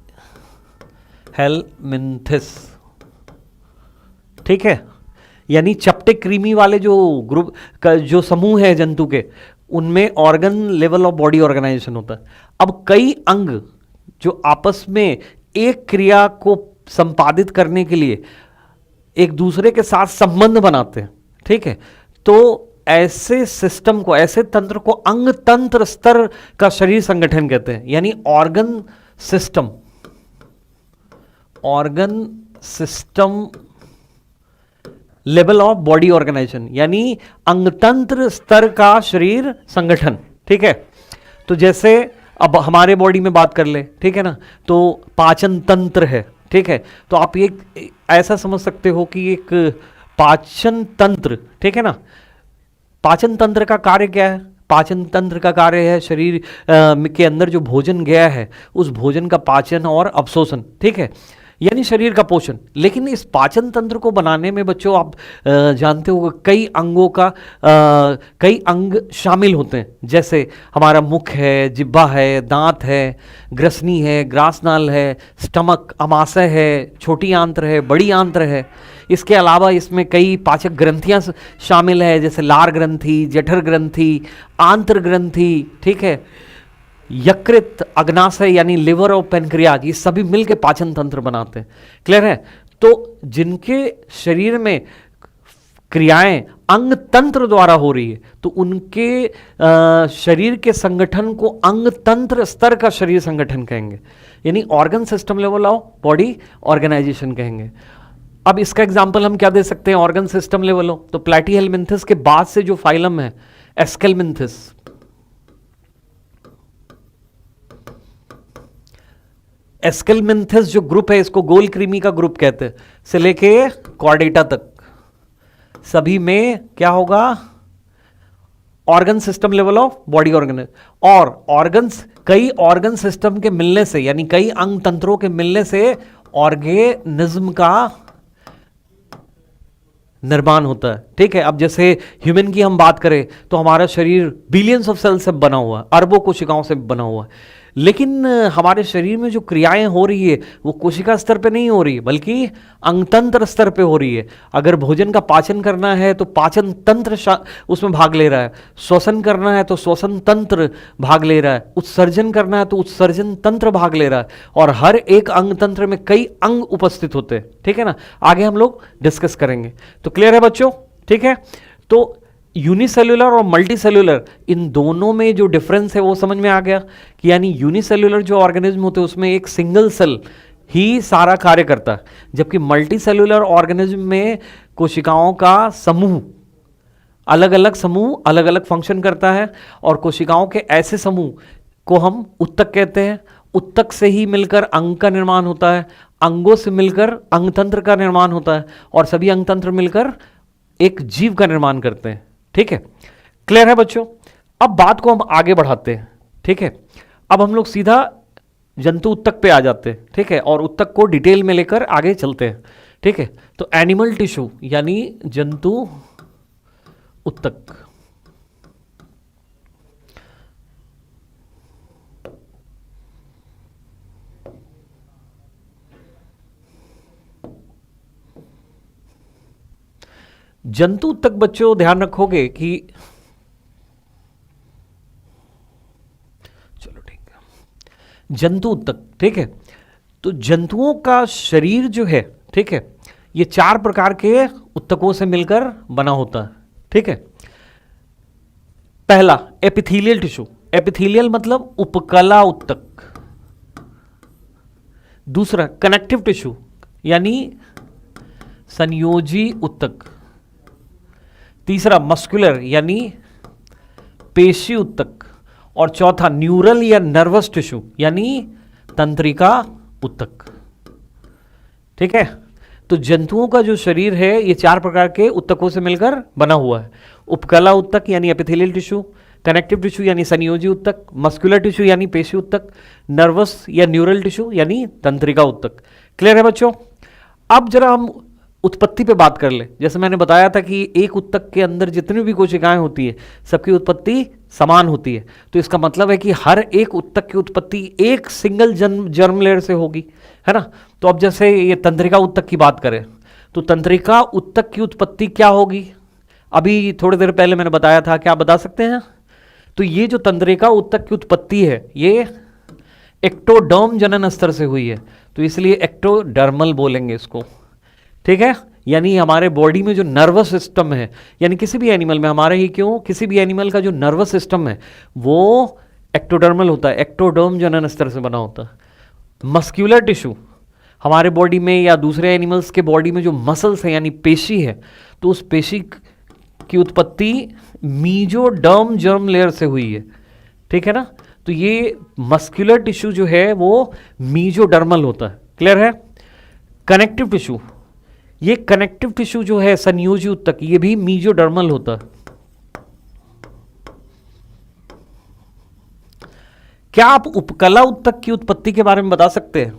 ठीक है, यानी चपटे क्रीमी वाले जो ग्रुप का जो समूह है जंतु के, उनमें organ level of body organisation होता है। अब कई अंग जो आपस में एक क्रिया को संपादित करने के लिए एक दूसरे के साथ संबंध बनाते हैं, ठीक है, तो ऐसे सिस्टम को, ऐसे तंत्र को अंग तंत्र स्तर का शरीर संगठन कहते हैं, यानी organ system level of body organisation, यानी अंगतंत्र स्तर का शरीर संगठन, ठीक है। तो जैसे अब हमारे बॉडी में बात कर ले, ठीक है ना, तो पाचन तंत्र है, ठीक है, तो आप एक ऐसा समझ सकते हो कि एक पाचन तंत्र, ठीक है ना, पाचन तंत्र का कार्य क्या है? पाचन तंत्र का कार्य है शरीर के अंदर जो भोजन गया है उस भोजन का पाचन और अवशोषण, ठीक है, यानी शरीर का पोषण। लेकिन इस पाचन तंत्र को बनाने में बच्चों आप जानते हो कई अंगों का कई अंग शामिल होते हैं, जैसे हमारा मुख है, जिह्वा है, दांत है, ग्रसनी है, ग्रासनाल है, स्टमक, अमाशय है, छोटी आंत्र है, बड़ी आंत्र है। इसके अलावा इसमें कई पाचक ग्रंथियां शामिल है, जैसे लार ग्रंथि, जठर ग्रंथि, आंत्र ग्रंथि, ठीक है, यकृत, अग्नाशय यानी लिवर और पेनक्रियाज, ये सभी मिलकर पाचन तंत्र बनाते हैं। क्लियर है? तो जिनके शरीर में क्रियाएं अंग तंत्र द्वारा हो रही है तो उनके शरीर के संगठन को अंग तंत्र स्तर का शरीर संगठन कहेंगे, यानी organ system level of body organisation कहेंगे। अब इसका एग्जाम्पल हम क्या दे सकते हैं ऑर्गन सिस्टम लेवल हो? तो प्लैटीहेलमिन्थस के बाद से जो फाइलम है एस्केलमिन्थस, एस्केलमिन्थस जो ग्रुप है इसको गोल कृमि का ग्रुप कहते हैं, से लेके कॉर्डेटा तक सभी में क्या होगा? Organ system level of body organ, और ऑर्गन्स कई ऑर्गन सिस्टम के मिलने से यानी कई अंग तंत्रों के मिलने से ऑर्गेनिज्म का निर्माण होता है। ठीक है, अब जैसे ह्यूमन की हम बात करें तो हमारा शरीर बिलियंस ऑफ सेल से बना हुआ है, अरबों कोशिकाओं से बना हुआ है, लेकिन हमारे शरीर में जो क्रियाएं हो रही है वो कोशिका स्तर पे नहीं हो रही है बल्कि अंगतंत्र स्तर पे हो रही है। अगर भोजन का पाचन करना है तो पाचन तंत्र उसमें भाग ले रहा है, श्वसन करना है तो श्वसन तंत्र भाग ले रहा है, उत्सर्जन करना है तो उत्सर्जन तंत्र भाग ले रहा है, और हर एक अंग तंत्र में कई अंग उपस्थित होते हैं। ठीक है ना, आगे हम लोग डिस्कस करेंगे। तो क्लियर है बच्चों? ठीक है, तो यूनिसेल्युलर और मल्टीसेल्युलर इन दोनों में जो डिफरेंस है वो समझ में आ गया कि यानी यूनिसेल्युलर जो ऑर्गेनिज्म होते हैं उसमें एक सिंगल सेल ही सारा कार्य करता है, जबकि मल्टीसेल्युलर ऑर्गेनिज्म में कोशिकाओं का समूह, अलग अलग समूह अलग अलग फंक्शन करता है, और कोशिकाओं के ऐसे समूह को हम उत्तक कहते हैं। उत्तक से ही मिलकर अंग का निर्माण होता है, अंगों से मिलकर अंगतंत्र का निर्माण होता है, और सभी अंगतंत्र मिलकर एक जीव का निर्माण करते हैं। ठीक है, क्लियर है बच्चों? अब बात को हम आगे बढ़ाते हैं। ठीक है, अब हम लोग सीधा जंतु उत्तक पे आ जाते हैं। ठीक है, और उत्तक को डिटेल में लेकर आगे चलते हैं। ठीक है, तो एनिमल टिश्यू यानी जंतु उत्तक। जंतु उत्तक बच्चों ध्यान रखोगे कि चलो ठीक है, जंतु उत्तक। ठीक है, तो जंतुओं का शरीर जो है, ठीक है, ये 4 प्रकार के उत्तकों से मिलकर बना होता है। ठीक है, पहला एपिथेलियल टिश्यू, एपिथेलियल मतलब उपकला उत्तक। दूसरा कनेक्टिव टिश्यू यानी संयोजी उत्तक। तीसरा मस्कुलर यानी पेशी उत्तक, और चौथा न्यूरल या नर्वस टिश्यू यानी तंत्रिका उत्तक। ठीक है, तो जंतुओं का जो शरीर है ये 4 प्रकार के उत्तकों से मिलकर बना हुआ है। उपकला उत्तक यानी एपिथेलियल टिश्यू, कनेक्टिव टिश्यू यानी संयोजी उत्तक, मस्कुलर टिश्यू यानी पेशी उत्तक, नर्वस या न्यूरल टिश्यू यानी तंत्रिका उत्तक। क्लियर है बच्चों? अब जरा हम उत्पत्ति पे बात कर ले। जैसे मैंने बताया था कि एक उत्तक के अंदर जितनी भी कोशिकाएं होती है सबकी उत्पत्ति समान होती है, तो इसका मतलब है कि हर एक उत्तक की उत्पत्ति एक सिंगल जर्म लेयर से होगी, है ना। तो अब जैसे ये तंत्रिका उत्तक की बात करें तो तंत्रिका उत्तक की उत्पत्ति क्या होगी? अभी थोड़ी देर पहले मैंने बताया था, क्या आप बता सकते हैं? तो ये जो तंत्रिका उत्तक की उत्पत्ति है ये एक्टोडर्म जनन स्तर से हुई है, तो इसलिए एक्टोडर्मल बोलेंगे इसको। ठीक है, यानी हमारे बॉडी में जो नर्वस सिस्टम है, यानी किसी भी एनिमल में, हमारे ही क्यों, किसी भी एनिमल का जो नर्वस सिस्टम है वो एक्टोडर्मल होता है, एक्टोडर्म जनन स्तर से बना होता है। मस्क्यूलर टिश्यू हमारे बॉडी में या दूसरे एनिमल्स के बॉडी में जो मसल्स है यानी पेशी है, तो उस पेशी की उत्पत्ति मीजोडर्म जर्म लेयर से हुई है। ठीक है ना, तो ये मस्क्यूलर टिश्यू जो है वो मीजोडर्मल होता है। क्लियर है? कनेक्टिव टिश्यू, ये कनेक्टिव टिश्यू जो है संयोजी उत्तक, ये भी मीजोडर्मल होता है। क्या आप उपकला उत्तक की उत्पत्ति के बारे में बता सकते हैं?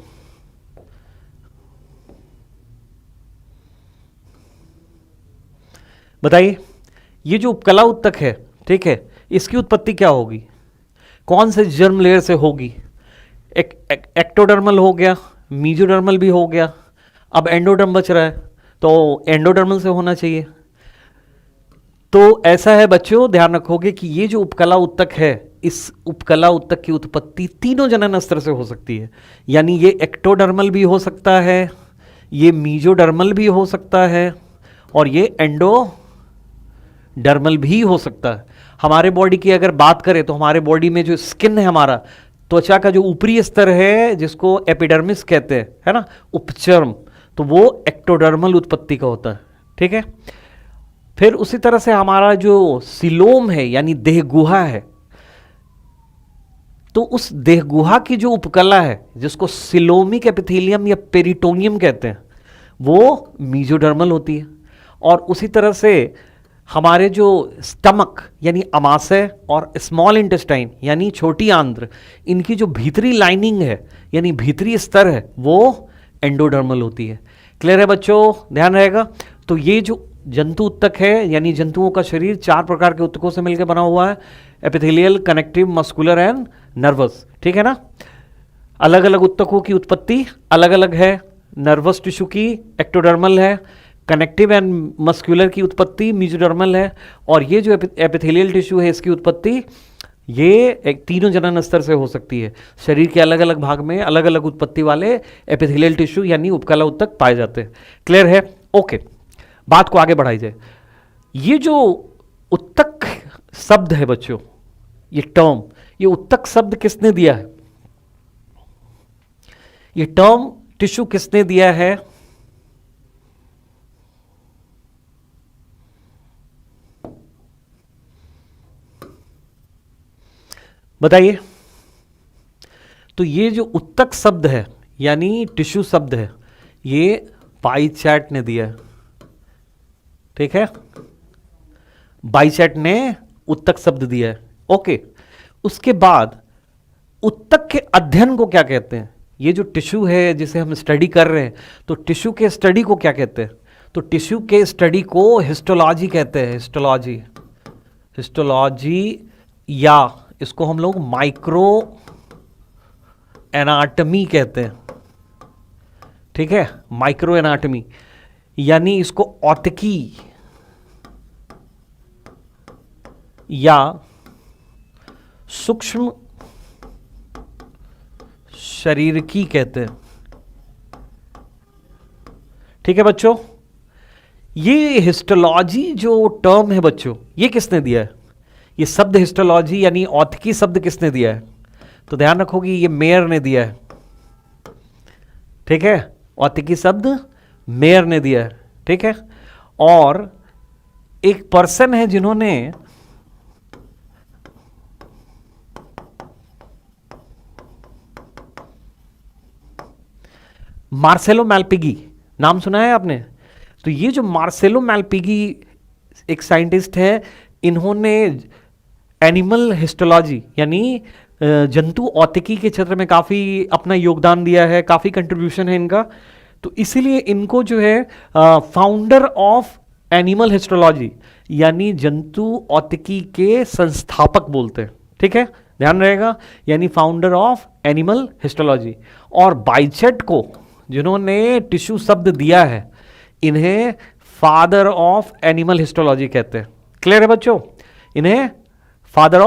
बताइए, ये जो उपकला उत्तक है, ठीक है, इसकी उत्पत्ति क्या होगी? कौन से जर्म लेयर से होगी? एक्टोडर्मल हो गया, मीजोडर्मल भी हो गया, अब एंडोडर्म बच रहा है, तो एंडोडर्मल से होना चाहिए। तो ऐसा है बच्चों, ध्यान रखोगे कि ये जो उपकला उत्तक है, इस उपकला उत्तक की उत्पत्ति तीनों जनन स्तर से हो सकती है। यानी ये एक्टोडर्मल भी हो सकता है, ये मीजोडर्मल भी हो सकता है, और ये एंडोडर्मल भी हो सकता है। हमारे बॉडी की अगर बात करें तो हमारे बॉडी में जो स्किन है, हमारा त्वचा का जो ऊपरी स्तर है जिसको एपिडर्मिस कहते हैं, है ना, उपचर्म, तो वो एक्टोडर्मल उत्पत्ति का होता है। ठीक है, फिर उसी तरह से हमारा जो सिलोम है यानी देहगुहा है, तो उस देहगुहा की जो उपकला है जिसको सिलोमिक एपिथेलियम या पेरिटोनियम कहते हैं, वो मीजोडर्मल होती है। और उसी तरह से हमारे जो स्टमक यानी अमाशय और स्मॉल इंटेस्टाइन यानी छोटी आंत्र, इनकी जो भीतरी लाइनिंग है यानी भीतरी स्तर है वो एंडोडर्मल होती है। क्लियर है बच्चों, ध्यान रहेगा। तो ये जो जंतु उत्तक है यानी जंतुओं का शरीर 4 प्रकार के उत्तकों से मिलकर बना हुआ है, epithelial, connective, muscular and nervous. ठीक है ना। अलग अलग उत्तकों की उत्पत्ति अलग अलग है। नर्वस टिश्यू की एक्टोडर्मल है, कनेक्टिव एंड मस्कुलर की उत्पत्ति मेसोडर्मल है, और ये जो एपिथेलियल टिश्यू है इसकी उत्पत्ति ये एक तीनों जनन स्तर से हो सकती है। शरीर के अलग अलग भाग में अलग अलग उत्पत्ति वाले एपिथेलियल टिश्यू यानी उपकला उत्तक पाए जाते हैं। क्लियर है, ओके। बात को आगे बढ़ाई जाए। ये जो उत्तक शब्द है बच्चों, ये टर्म, ये उत्तक शब्द किसने दिया है? ये टर्म टिश्यू किसने दिया है? बताइए। तो ये जो उत्तक शब्द है यानी टिश्यू शब्द है, ये बाइचैट ने दिया है। ठीक है, बाइचैट ने उत्तक शब्द दिया है। ओके। उसके बाद उत्तक के अध्ययन को क्या कहते हैं? ये जो टिश्यू है जिसे हम स्टडी कर रहे हैं, तो टिश्यू के स्टडी को क्या कहते हैं? तो टिश्यू के स्टडी को हिस्टोलॉजी कहते हैं। हिस्टोलॉजी, हिस्टोलॉजी, या इसको हम लोग माइक्रो एनाटमी कहते हैं। ठीक है, माइक्रो एनाटमी, यानी इसको औतकी या सूक्ष्म शरीर की कहते हैं। ठीक है बच्चों, ये हिस्टोलॉजी जो टर्म है बच्चों, ये किसने दिया है? ये शब्द हिस्टोलॉजी यानी औतकी शब्द किसने दिया है? तो ध्यान रखोगी ये मेयर ने दिया है। ठीक है, औतकी शब्द मेयर ने दिया है। ठीक है, और एक पर्सन है जिन्होंने मार्सेलो मैलपिगी, नाम सुना है आपने? तो ये जो मार्सेलो मैलपिगी एक साइंटिस्ट है, इन्होंने एनिमल हिस्टोलॉजी यानी जंतु औतिकी के क्षेत्र में काफ़ी अपना योगदान दिया है, काफ़ी कंट्रीब्यूशन है इनका। तो इसीलिए इनको जो है फाउंडर ऑफ एनिमल हिस्टोलॉजी यानी जंतु औतिकी के संस्थापक बोलते हैं। ठीक है, ध्यान रहेगा, यानी फाउंडर ऑफ एनिमल हिस्टोलॉजी। और बाइचेट को जिन्होंने टिश्यू शब्द दिया है, इन्हें फादर ऑफ एनिमल हिस्टोलॉजी कहते हैं। क्लियर है बच्चों? इन्हें फादर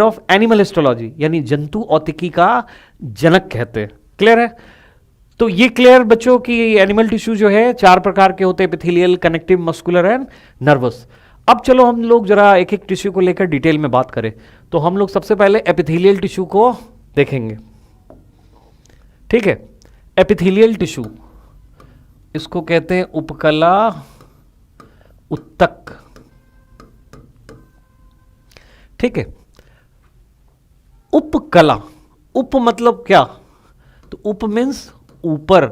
ऑफ एनिमल हिस्टोलॉजी यानी जंतु औतिकी का जनक कहते हैं। क्लियर है? तो ये क्लियर बच्चों की एनिमल टिश्यू जो है 4 प्रकार के होते हैं, epithelial, connective, muscular and nervous. अब चलो हम लोग जरा एक एक टिश्यू को लेकर डिटेल में बात करें। तो हम लोग सबसे पहले एपिथेलियल टिश्यू को देखेंगे। ठीक है, एपिथेलियल टिश्यू इसको कहते हैं उपकला उत्तक। ठीक है, उपकला, उप मतलब क्या? तो उप मीन्स ऊपर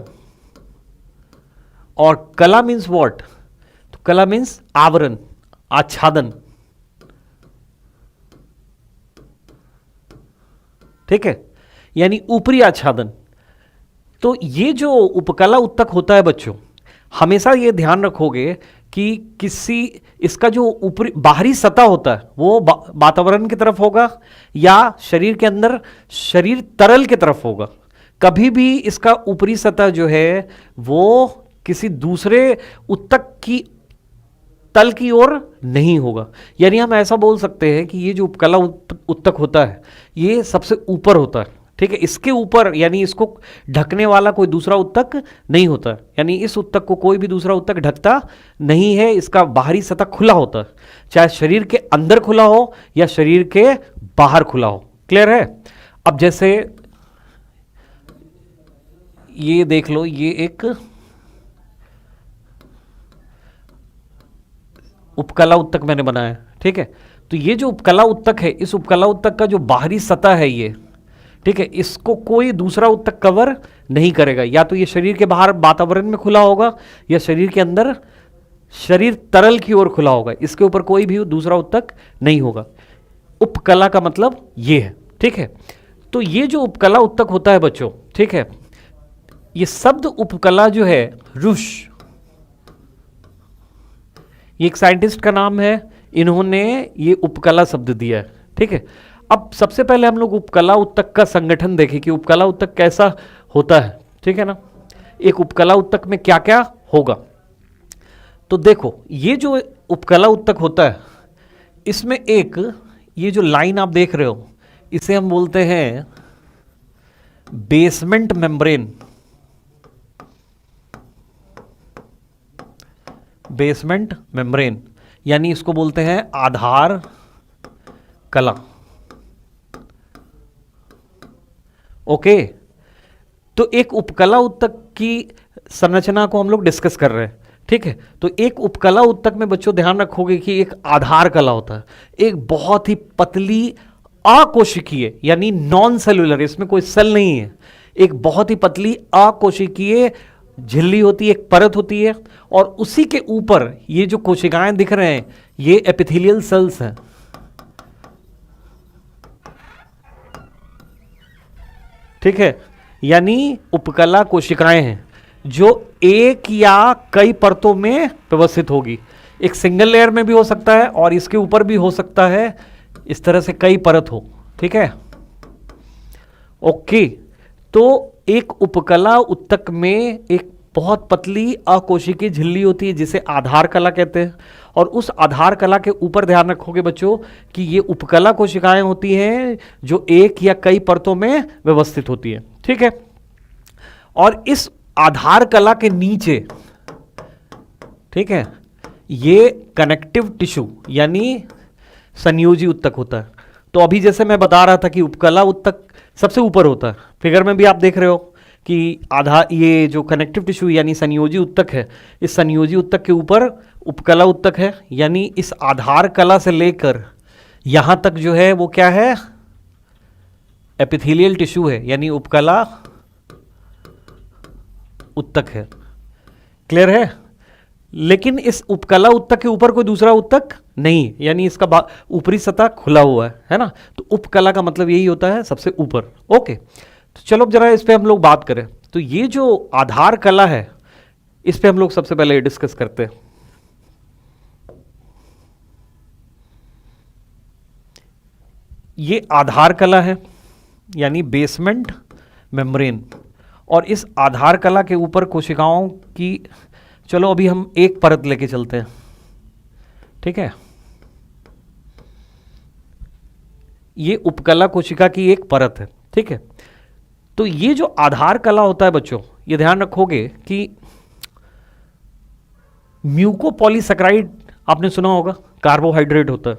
और कला मीन्स व्हाट? तो कला मीन्स आवरण, आच्छादन। ठीक है, यानी ऊपरी आच्छादन। तो ये जो उपकला उत्तक होता है बच्चों, हमेशा ये ध्यान रखोगे कि किसी इसका जो ऊपरी बाहरी सतह होता है वो वातावरण की तरफ होगा या शरीर के अंदर शरीर तरल की तरफ होगा। कभी भी इसका ऊपरी सतह जो है वो किसी दूसरे उत्तक की तल की ओर नहीं होगा। यानी हम ऐसा बोल सकते हैं कि ये जो उपकला उत्तक होता है ये सबसे ऊपर होता है। ठीक है, इसके ऊपर यानी इसको ढकने वाला कोई दूसरा उत्तक नहीं होता, यानी इस उत्तक को कोई भी दूसरा उत्तक ढकता नहीं है। इसका बाहरी सतह खुला होता है, चाहे शरीर के अंदर खुला हो या शरीर के बाहर खुला हो। क्लियर है? अब जैसे ये देख लो, ये एक उपकला उत्तक मैंने बनाया। ठीक है, तो ये जो उपकला उत्तक है, इस उपकला उत्तक का जो बाहरी सतह है ये, ठीक है, इसको कोई दूसरा उत्तक कवर नहीं करेगा। या तो ये शरीर के बाहर वातावरण में खुला होगा या शरीर के अंदर शरीर तरल की ओर खुला होगा, इसके ऊपर कोई भी दूसरा उत्तक नहीं होगा। उपकला का मतलब ये है, ठीक है। तो ये जो उपकला उत्तक होता है बच्चों, ठीक है, ये शब्द उपकला जो है रुश, ये एक साइंटिस्ट का नाम है, इन्होंने ये उपकला शब्द दिया है, ठीक है। अब सबसे पहले हम लोग उपकला उत्तक का संगठन देखें कि उपकला उत्तक कैसा होता है, ठीक है ना। एक उपकला उत्तक में क्या क्या होगा, तो देखो ये जो उपकला उत्तक होता है इसमें एक ये जो लाइन आप देख रहे हो इसे हम बोलते हैं बेसमेंट मेम्ब्रेन। बेसमेंट मेम्ब्रेन यानी इसको बोलते हैं आधार कला। ओके, तो एक उपकला उत्तक की संरचना को हम लोग डिस्कस कर रहे हैं, ठीक है। तो एक उपकला उत्तक में बच्चों ध्यान रखोगे कि एक आधार कला होता है, एक बहुत ही पतली अकोशिकीय यानी नॉन सेलुलर, इसमें कोई सेल नहीं है, एक बहुत ही पतली अकोशिकीय झिल्ली होती है, एक परत होती है, और उसी के ऊपर ये जो कोशिकाएं दिख रहे हैं ये एपिथेलियल सेल्स हैं, ठीक है। यानी उपकला कोशिकाएं हैं जो एक या कई परतों में व्यवस्थित होगी। एक सिंगल लेयर में भी हो सकता है और इसके ऊपर भी हो सकता है, इस तरह से कई परत हो, ठीक है। ओके, तो एक उपकला उत्तक में एक बहुत पतली अकोशिकीय झिल्ली होती है जिसे आधार कला कहते हैं, और उस आधार कला के ऊपर ध्यान रखोगे बच्चों कि ये उपकला कोशिकाएं होती हैं जो एक या कई परतों में व्यवस्थित होती है, ठीक है। और इस आधार कला के नीचे, ठीक है, ये कनेक्टिव टिश्यू यानी संयोजी उत्तक होता है। तो अभी जैसे मैं बता रहा था कि उपकला उत्तक सबसे ऊपर होता है, फिगर में भी आप देख रहे हो कि ये जो कनेक्टिव टिश्यू यानी संयोजी उत्तक है, इस संयोजी उत्तक के ऊपर उपकला उत्तक है, यानी इस आधार कला से लेकर यहां तक जो है वो क्या है, एपिथेलियल टिश्यू है, यानी उपकला उत्तक है। क्लियर है? लेकिन इस उपकला उत्तक के ऊपर कोई दूसरा उत्तक नहीं, यानी इसका ऊपरी सतह खुला हुआ है ना। तो उपकला का मतलब यही होता है सबसे ऊपर। ओके, तो चलो जरा इस पे हम लोग बात करें। तो ये जो आधार कला है इस पे हम लोग सबसे पहले डिस्कस करते हैं। ये आधार कला है यानी बेसमेंट मेम्ब्रेन, और इस आधार कला के ऊपर कोशिकाओं की, चलो अभी हम एक परत लेके चलते हैं, ठीक है। ये उपकला कोशिका की एक परत है, ठीक है। तो ये जो आधार कला होता है बच्चों, ये ध्यान रखोगे कि म्यूकोपॉलीसैकेराइड आपने सुना होगा, कार्बोहाइड्रेट होता है,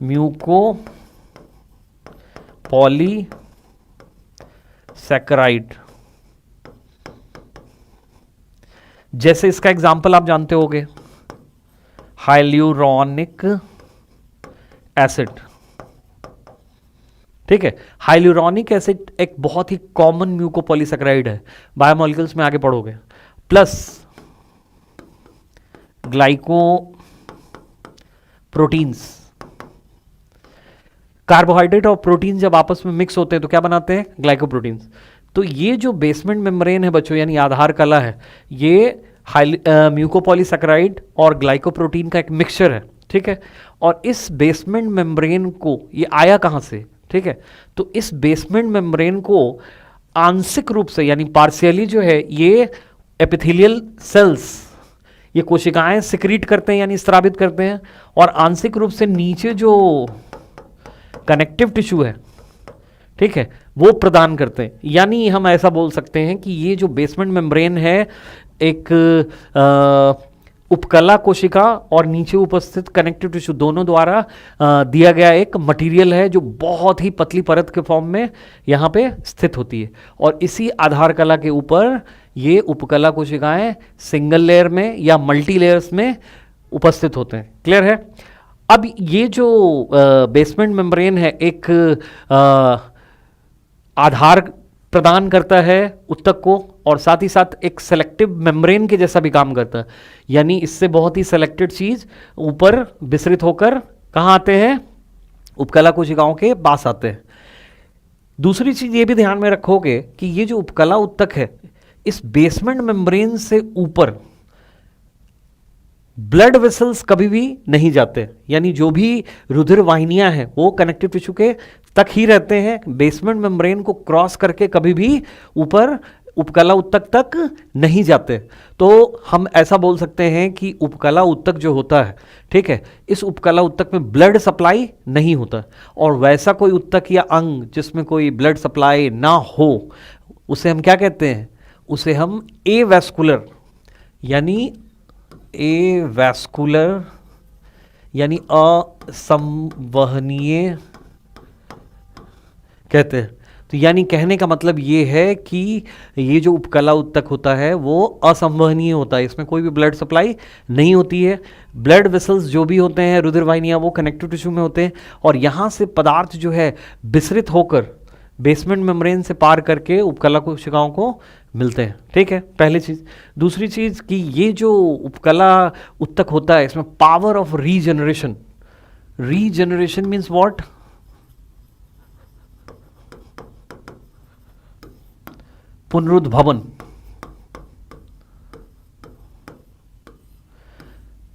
म्यूकोपॉलीसैकेराइड। जैसे इसका एग्जाम्पल आप जानते होगे, हाइल्यूरोनिक एसिड, ठीक है। हाइल्यूरोनिक एसिड एक बहुत ही कॉमन म्यूकोपॉलीसैकेराइड है, बायोमोलिक्यूल्स में आगे पढ़ोगे। प्लस ग्लाइकोप्रोटीन्स, कार्बोहाइड्रेट और प्रोटीन जब आपस में मिक्स होते हैं तो क्या बनाते हैं, ग्लाइकोप्रोटीन्स। तो ये जो बेसमेंट मेम्ब्रेन है बच्चों यानी आधार कला है, ये म्यूकोपॉलीसैकेराइड और ग्लाइकोप्रोटीन का एक मिक्सचर है, ठीक है। और इस बेसमेंट मेम्ब्रेन को, ये आया कहां से, ठीक है। तो इस बेसमेंट मेम्ब्रेन को आंशिक रूप से यानी पार्शियली जो है ये एपिथेलियल सेल्स, ये कोशिकाएं सिक्रीट करते हैं यानी स्रावित करते हैं, और आंशिक रूप से नीचे जो कनेक्टिव टिश्यू है, ठीक है, वो प्रदान करते हैं। यानी हम ऐसा बोल सकते हैं कि ये जो बेसमेंट मेम्ब्रेन है एक उपकला कोशिका और नीचे उपस्थित कनेक्टिव टिश्यू दोनों द्वारा दिया गया एक मटेरियल है जो बहुत ही पतली परत के फॉर्म में यहाँ पे स्थित होती है, और इसी आधार कला के ऊपर ये उपकला कोशिकाएं सिंगल लेयर में या मल्टी लेयर्स में उपस्थित होते हैं। क्लियर है? अब ये जो बेसमेंट मेम्ब्रेन है एक आधार प्रदान करता है उत्तक को, और साथ ही साथ एक सेलेक्टिव मेम्ब्रेन के जैसा भी काम करता है, यानी इससे बहुत ही सेलेक्टेड चीज ऊपर विसरित होकर कहाँ आते हैं, उपकला कोशिकाओं के पास आते हैं। दूसरी चीज ये भी ध्यान में रखोगे कि ये जो उपकला उत्तक है, इस बेसमेंट मेम्ब्रेन से ऊपर ब्लड वेसल्स कभी भी नहीं जाते, यानी जो भी रुधिर वाहिनियां हैं वो कनेक्टिव टिश्यू के तक ही रहते हैं, बेसमेंट मेम्ब्रेन को क्रॉस करके कभी भी ऊपर उपकला उत्तक तक नहीं जाते। तो हम ऐसा बोल सकते हैं कि उपकला उत्तक जो होता है, ठीक है, इस उपकला उत्तक में ब्लड सप्लाई नहीं होता, और वैसा कोई उत्तक या अंग जिसमें कोई ब्लड सप्लाई ना हो उसे हम क्या कहते हैं, उसे हम एवैस्कुलर यानी असंवहनीय कहते हैं। तो यानी कहने का मतलब ये है कि ये जो उपकला उत्तक होता है वो असंवहनीय होता है, इसमें कोई भी ब्लड सप्लाई नहीं होती है। ब्लड वेसल्स जो भी होते हैं, रुधिर वाहिनियां, वो कनेक्टिव टिश्यू में होते हैं, और यहाँ से पदार्थ जो है विसरित होकर बेसमेंट मेम्ब्रेन से पार करके उपकला कोशिकाओं को मिलते हैं। ठीक है, पहली चीज। दूसरी चीज कि ये जो उपकला उत्तक होता है, इसमें power of regeneration means what, पुनरुद्भवन।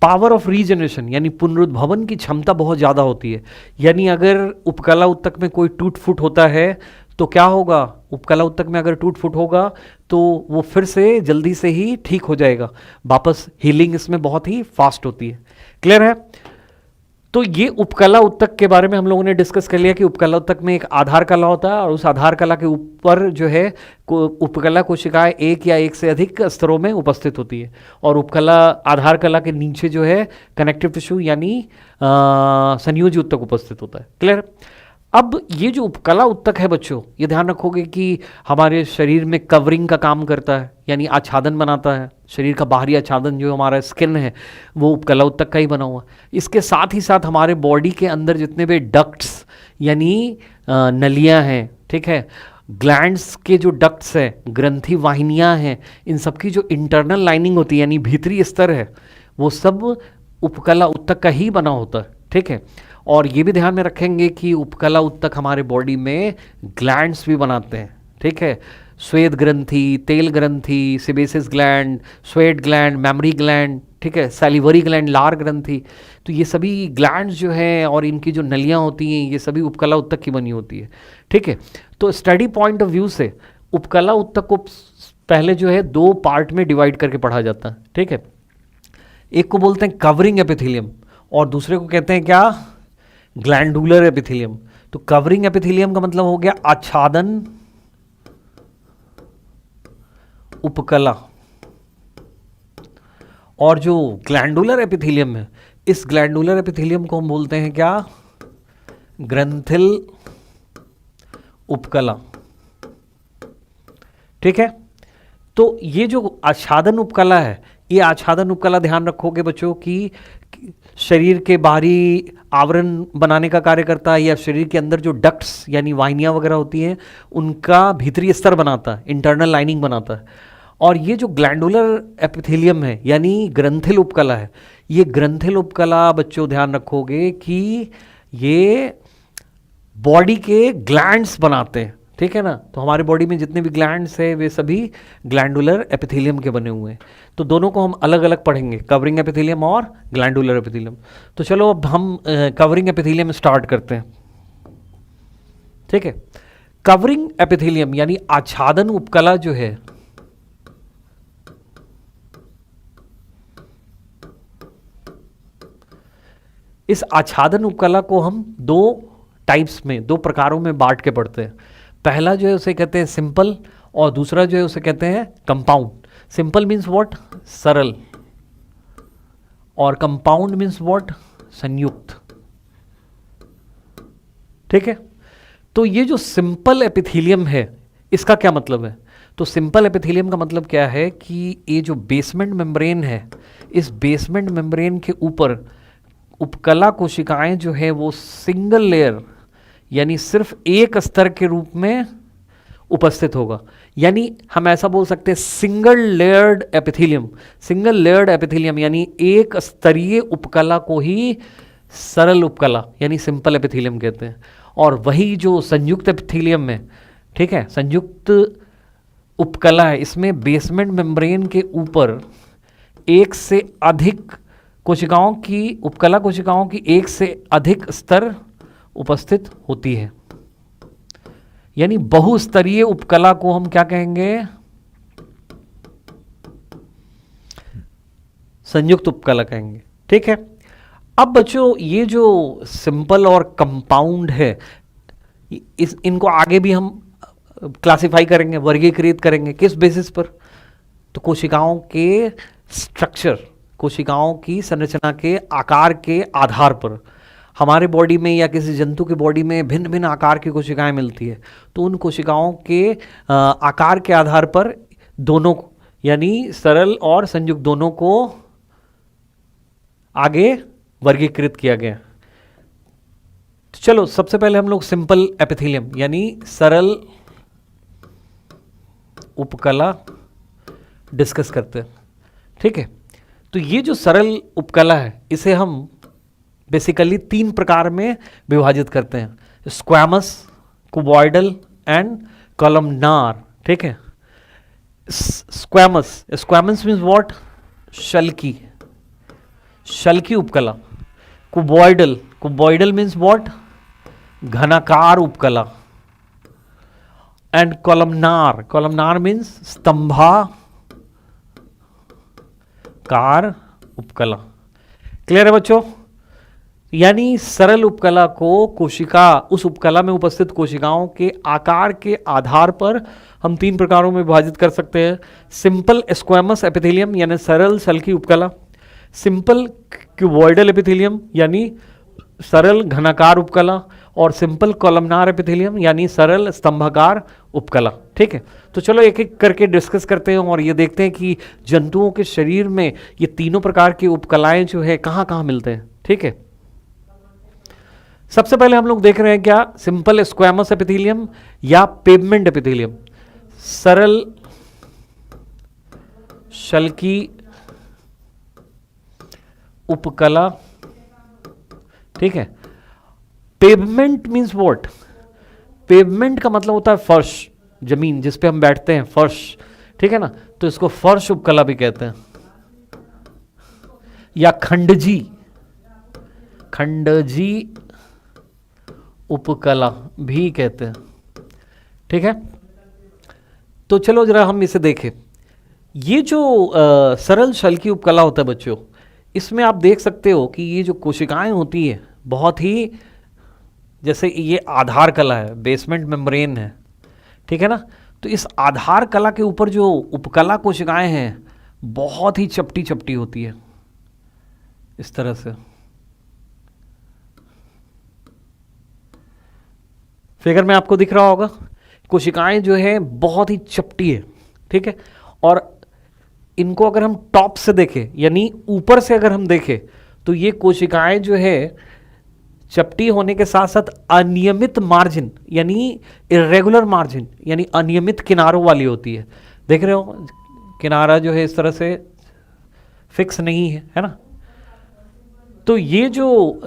पावर ऑफ रीजनरेशन यानी पुनरुद्भवन की क्षमता बहुत ज्यादा होती है। यानी अगर उपकला उत्तक में कोई टूट फूट होता है तो क्या होगा, उपकला उत्तक में अगर टूट फूट होगा तो वो फिर से जल्दी से ही ठीक हो जाएगा, वापस हीलिंग इसमें बहुत ही फास्ट होती है। क्लियर है? तो ये उपकला उत्तक के बारे में हम लोगों ने डिस्कस कर लिया कि उपकला उत्तक में एक आधार कला होता है, और उस आधार कला के ऊपर जो है उपकला कोशिकाएं एक या एक से अधिक स्तरों में उपस्थित होती है, और उपकला आधार कला के नीचे जो है कनेक्टिव टिश्यू यानी संयोजी उत्तक उपस्थित होता है। क्लियर? अब ये जो उपकला उत्तक है बच्चों, ये ध्यान रखोगे कि हमारे शरीर में कवरिंग का काम करता है, यानी आच्छादन बनाता है। शरीर का बाहरी आच्छादन जो हमारा स्किन है वो उपकला उत्तक का ही बना हुआ। इसके साथ ही साथ हमारे बॉडी के अंदर जितने भी डक्ट्स यानी नलियां हैं, ठीक है, ग्लैंड्स के जो डक्ट्स हैं, ग्रंथि वाहिनियां हैं, इन सबकी जो इंटरनल लाइनिंग होती है यानी भीतरी स्तर है, वो सब उपकला उत्तक का ही बना होता है। ठीक है, और ये भी ध्यान में रखेंगे कि उपकला उत्तक हमारे बॉडी में ग्लैंड्स भी बनाते हैं। ठीक है, श्वेत ग्रंथि, तेल ग्रंथि, sebaceous gland, sweat gland, mammary gland, ठीक है, सैलिवरी ग्लैंड, लार ग्रंथि। तो ये सभी ग्लैंड्स जो हैं और इनकी जो नलियां होती हैं, ये सभी उपकला उत्तक की बनी होती है। ठीक है, तो स्टडी पॉइंट ऑफ व्यू से उपकला उत्तक को पहले जो है दो पार्ट में डिवाइड करके पढ़ा जाता है। ठीक है, एक को बोलते हैं कवरिंग एपिथेलियम और दूसरे को कहते हैं क्या, ग्लैंडुलर एपिथेलियम। तो कवरिंग एपिथेलियम का मतलब हो गया आच्छादन उपकला, और जो ग्लैंडुलर एपिथेलियम है, इस ग्लैंडुलर एपिथेलियम को हम बोलते हैं क्या, ग्रंथिल उपकला। ठीक है, तो ये जो आच्छादन उपकला है, ये आच्छादन उपकला ध्यान रखोगे बच्चों कि शरीर के बाहरी आवरण बनाने का कार्य करता है, या शरीर के अंदर जो डक्ट्स यानी वाहिनियां वगैरह होती हैं उनका भीतरी स्तर बनाता है, इंटरनल लाइनिंग बनाता है। और ये जो ग्लैंडुलर एपिथेलियम है यानी ग्रंथिल उपकला है, ये ग्रंथिल उपकला बच्चों ध्यान रखोगे कि ये बॉडी के ग्लैंड्स बनाते हैं। ठीक है ना, तो हमारे बॉडी में जितने भी ग्लैंड्स हैं वे सभी ग्लैंडुलर एपिथेलियम के बने हुए हैं। तो दोनों को हम अलग अलग पढ़ेंगे, कवरिंग एपिथेलियम और ग्लैंडुलर एपिथेलियम। तो चलो अब हम कवरिंग एपिथेलियम स्टार्ट करते हैं। ठीक है, कवरिंग एपिथेलियम यानी आच्छादन उपकला जो है, इस आच्छादन उपकला को हम दो टाइप्स में, दो प्रकारों में बांट के पढ़ते हैं। पहला जो है उसे कहते हैं सिंपल, और दूसरा जो है उसे कहते हैं कंपाउंड। सिंपल मीन्स व्हाट, सरल, और कंपाउंड मीन्स व्हाट, संयुक्त। ठीक है, तो ये जो सिंपल एपिथेलियम है इसका क्या मतलब है, तो सिंपल एपिथेलियम का मतलब क्या है कि ये जो बेसमेंट मेम्ब्रेन है, इस बेसमेंट मेम्ब्रेन के ऊपर उपकला कोशिकाएं जो है वो सिंगल लेयर यानी सिर्फ एक स्तर के रूप में उपस्थित होगा। यानी हम ऐसा बोल सकते हैं single layered epithelium. Single layered epithelium यानी एक स्तरीय उपकला को ही सरल उपकला यानी सिंपल एपिथेलियम कहते हैं। और वही जो संयुक्त एपिथेलियम में, ठीक है, संयुक्त उपकला है, इसमें बेसमेंट मेम्ब्रेन के ऊपर एक से अधिक कोशिकाओं की, उपकला कोशिकाओं की एक से अधिक स्तर उपस्थित होती है। यानी बहुस्तरीय उपकला को हम क्या कहेंगे? संयुक्त उपकला कहेंगे। ठीक है। अब बच्चों ये जो सिंपल और कंपाउंड है, इनको आगे भी हम क्लासिफाई करेंगे, वर्गीकृत करेंगे। किस बेसिस पर? तो कोशिकाओं के स्ट्रक्चर, कोशिकाओं की संरचना के आकार के आधार पर। हमारे बॉडी में या किसी जंतु की बॉडी में भिन्न भिन्न आकार की कोशिकाएं मिलती है, तो उन कोशिकाओं के आकार के आधार पर दोनों यानी सरल और संयुक्त दोनों को आगे वर्गीकृत किया गया। तो चलो सबसे पहले हम लोग सिंपल एपिथेलियम यानी सरल उपकला डिस्कस करते हैं। ठीक है। तो ये जो सरल उपकला है, इसे हम बेसिकली 3 प्रकार में विभाजित करते हैं: स्क्वैमस, कुबॉइडल एंड कॉलमनार। ठीक है। Squamous, squamous means what? Shalki, Shalki उपकला। कुबॉइडल, कुबॉइडल मीन्स व्हाट? घनाकार उपकला। एंड कॉलमनार, कॉलमनार मीन्स स्तंभाकार उपकला। क्लियर है बच्चों? यानी सरल उपकला को कोशिका, उस उपकला में उपस्थित कोशिकाओं के आकार के आधार पर हम 3 प्रकारों में विभाजित कर सकते हैं: सिंपल स्क्वैमस एपिथेलियम यानी सरल शल्की उपकला, सिंपल क्यूबॉइडल एपिथेलियम यानी सरल घनाकार उपकला, और सिंपल कॉलमनार एपिथेलियम यानी सरल स्तंभाकार उपकला। ठीक है। तो चलो एक एक करके डिस्कस करते हैं और ये देखते हैं कि जंतुओं के शरीर में ये तीनों प्रकार की उपकलाएं जो है कहाँ कहाँ मिलते हैं। ठीक है। सबसे पहले हम लोग देख रहे हैं क्या? सिंपल स्क्वैमस एपिथेलियम या पेवमेंट एपिथेलियम, सरल शल्की उपकला। ठीक है। Pavement means what? पेवमेंट का मतलब होता है फर्श, जमीन जिस पे हम बैठते हैं, फर्श। ठीक है ना? तो इसको फर्श उपकला भी कहते हैं, या खंडजी, खंडजी उपकला भी कहते हैं। ठीक है। तो चलो जरा हम इसे देखें। ये जो सरल शल्की उपकला होता है बच्चों, इसमें आप देख सकते हो कि ये जो कोशिकाएं होती है बहुत ही, जैसे ये आधार कला है, बेसमेंट मेम्ब्रेन है। ठीक है ना? तो इस आधार कला के ऊपर जो उपकला कोशिकाएं हैं बहुत ही चपटी चपटी होती है, इस तरह से। फिगर में आपको दिख रहा होगा, कोशिकाएं जो है बहुत ही चपटी है। ठीक है। और इनको अगर हम टॉप से देखें यानी ऊपर से अगर हम देखें तो ये कोशिकाएं जो है चपटी होने के साथ साथ अनियमित मार्जिन यानी इरेगुलर मार्जिन यानी अनियमित किनारों वाली होती है। देख रहे हो किनारा जो है इस तरह से फिक्स नहीं है ना? तो ये जो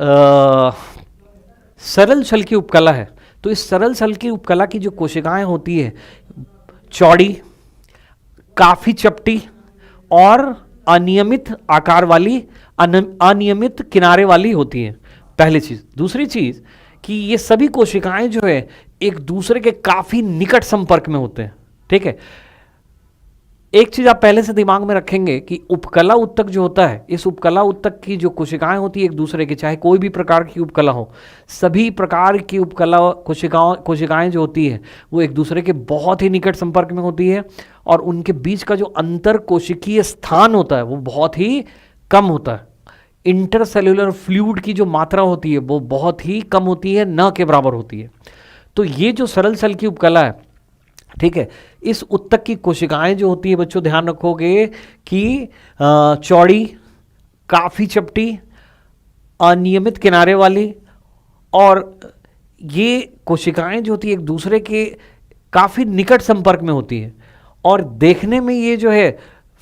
सरल शल्की उपकला है, तो इस सरल शल्की उपकला की जो कोशिकाएं होती है चौड़ी, काफी चपटी और अनियमित आकार वाली, अनियमित किनारे वाली होती हैं। पहली चीज। दूसरी चीज कि ये सभी कोशिकाएं जो है एक दूसरे के काफी निकट संपर्क में होते हैं। ठीक है। एक चीज आप पहले से दिमाग में रखेंगे कि उपकला उत्तक जो होता है, इस उपकला उत्तक की जो कोशिकाएं होती है एक दूसरे की, चाहे कोई भी प्रकार की उपकला हो, सभी प्रकार की उपकला कोशिकाएं जो होती है वो एक दूसरे के बहुत ही निकट संपर्क में होती है, और उनके बीच का जो अंतर कोशिकीय स्थान होता है वो बहुत ही कम होता है। इंटरसेल्यूलर फ्लूइड की जो मात्रा होती है वो बहुत ही कम होती है, न के बराबर होती है। तो ये जो सरल शल्की उपकला है, ठीक है, इस उत्तक की कोशिकाएं जो होती है बच्चों ध्यान रखोगे कि चौड़ी, काफी चपटी, अनियमित किनारे वाली, और ये कोशिकाएं जो होती है एक दूसरे के काफी निकट संपर्क में होती है और देखने में ये जो है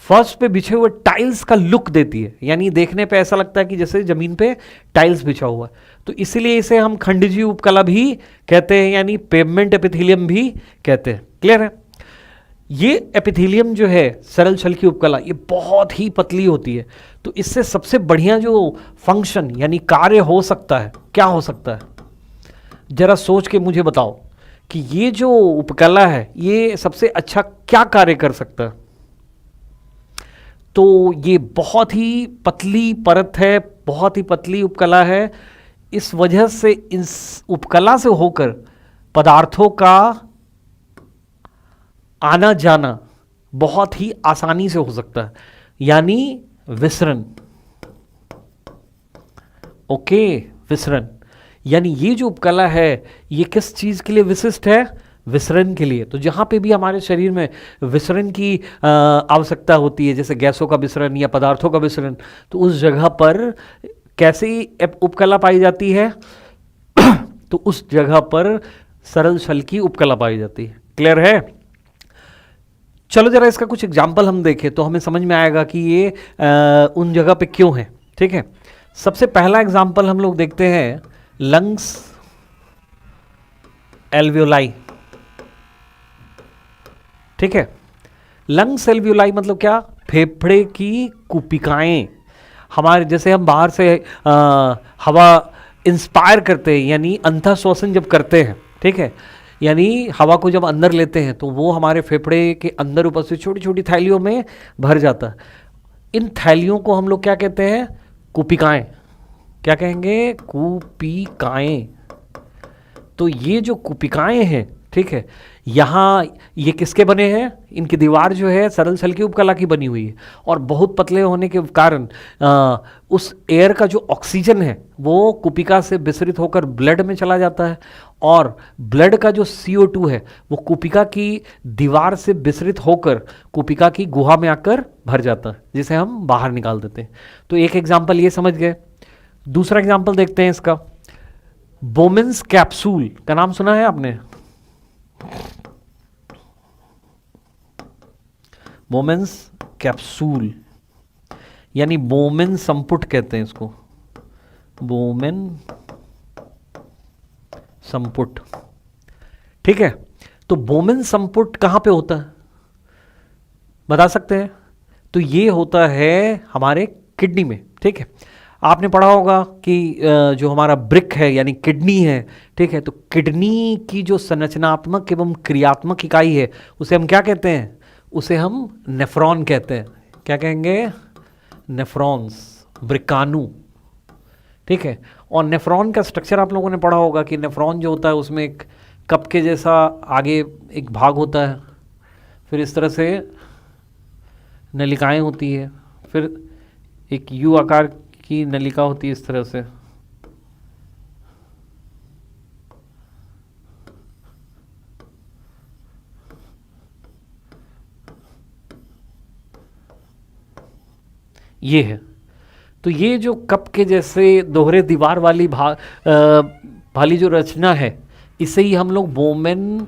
फर्श पे बिछे हुए टाइल्स का लुक देती है, यानी देखने पे ऐसा लगता है कि जैसे जमीन पे टाइल्स बिछा हुआ है। तो इसलिए इसे हम खंडजीव उपकला भी कहते हैं, यानी पेवमेंट एपिथेलियम भी कहते हैं। क्लियर है? ये एपिथेलियम जो है सरल छल की उपकला, ये बहुत ही पतली होती है। तो इससे सबसे बढ़िया जो फंक्शन यानी कार्य हो सकता है, क्या हो सकता है? जरा सोच के मुझे बताओ कि ये जो उपकला है ये सबसे अच्छा क्या कार्य कर सकता है? तो ये बहुत ही पतली परत है, बहुत ही पतली उपकला है। इस वजह से इस उपकला से होकर पदार्थों का आना जाना बहुत ही आसानी से हो सकता है, यानी विसरण। ओके, विसरण यानी ये जो उपकला है ये किस चीज के लिए विशिष्ट है? विसरण के लिए। तो जहां पे भी हमारे शरीर में विसरण की आवश्यकता होती है, जैसे गैसों का विसरण या पदार्थों का विसरण, तो उस जगह पर कैसी उपकला पाई जाती है? तो उस जगह पर सरल छल की उपकला पाई जाती है। क्लियर है? चलो जरा इसका कुछ एग्जाम्पल हम देखें तो हमें समझ में आएगा कि ये उन जगह पे क्यों है। ठीक है, सबसे पहला एग्जाम्पल हम लोग देखते हैं लंग्स एल्वियोलाई। ठीक है, लंग्स एल्वियोलाई मतलब क्या? फेफड़े की कुपिकाएं। हमारे जैसे हम बाहर से हवा इंस्पायर करते हैं, यानी अंतः श्वसन जब करते हैं, ठीक है, यानी हवा को जब अंदर लेते हैं तो वो हमारे फेफड़े के अंदर उपस्थित छोटी छोटी थैलियों में भर जाता है। इन थैलियों को हम लोग क्या कहते हैं? कुपिकाएं। क्या कहेंगे? कुपिकाएं। तो ये जो कुपिकाएं हैं, ठीक है, यहाँ ये किसके बने हैं? इनकी दीवार जो है सरल छल की उपकला की बनी हुई है और बहुत पतले होने के कारण उस एयर का जो ऑक्सीजन है वो कुपिका से विसरित होकर ब्लड में चला जाता है और ब्लड का जो CO2 है वो कुपिका की दीवार से विसरित होकर कुपिका की गुहा में आकर भर जाता है, जिसे हम बाहर निकाल देते हैं। तो एक एग्जाम्पल ये समझ गए। दूसरा एग्जाम्पल देखते हैं इसका। बोमेन्स कैप्सूल का नाम सुना है आपने? बोमेन्स कैप्सूल यानी बोमेन संपुट कहते हैं इसको, बोमेन संपुट। ठीक है, तो बोमेन संपुट कहां पे होता है, बता सकते हैं? तो ये होता है हमारे किडनी में। ठीक है, आपने पढ़ा होगा कि जो हमारा ब्रिक है यानी किडनी है, ठीक है, तो किडनी की जो संरचनात्मक एवं क्रियात्मक इकाई है उसे हम क्या कहते हैं? उसे हम नेफ्रॉन कहते हैं। क्या कहेंगे? नेफ्रॉन्स, ब्रिकाणु। ठीक है, और नेफ्रॉन का स्ट्रक्चर आप लोगों ने पढ़ा होगा कि नेफ्रॉन जो होता है उसमें एक कप के जैसा आगे एक भाग होता है, फिर इस तरह से नलिकाएं होती है, फिर एक यू आकार की नलिका होती है इस तरह से। ये है, तो ये जो कप के जैसे दोहरे दीवार वाली वाली जो रचना है इसे ही हम लोग बोमेन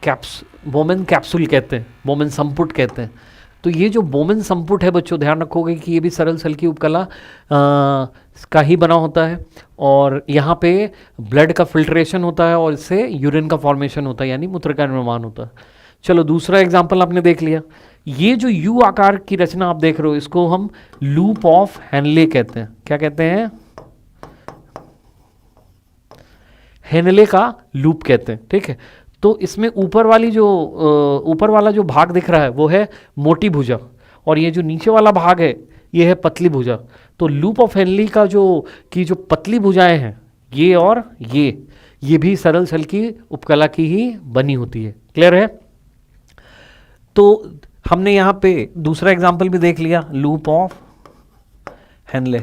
कैप्सूल कहते हैं, बोमेन संपुट कहते हैं। तो ये जो बोमेन संपुट है बच्चों, ध्यान रखोगे कि ये भी सरल छल की उपकला का ही बना होता है और यहाँ पे ब्लड का फिल्ट्रेशन होता है और इससे यूरिन का फॉर्मेशन होता है, यानी मूत्र का निर्माण होता है। चलो दूसरा एग्जाम्पल आपने देख लिया। ये जो यू आकार की रचना आप देख रहे हो इसको हम लूप ऑफ हेनले कहते हैं। क्या कहते हैं? हेनले का लूप कहते हैं। ठीक है, तो इसमें ऊपर वाला जो भाग दिख रहा है वो है मोटी भुजा और ये जो नीचे वाला भाग है ये है पतली भुजा। तो लूप ऑफ हेनले का जो पतली भुजाएं हैं ये और ये भी सरल छल की उपकला की ही बनी होती है। क्लियर है? तो हमने यहां पे दूसरा एग्जाम्पल भी देख लिया, लूप ऑफ हेनले।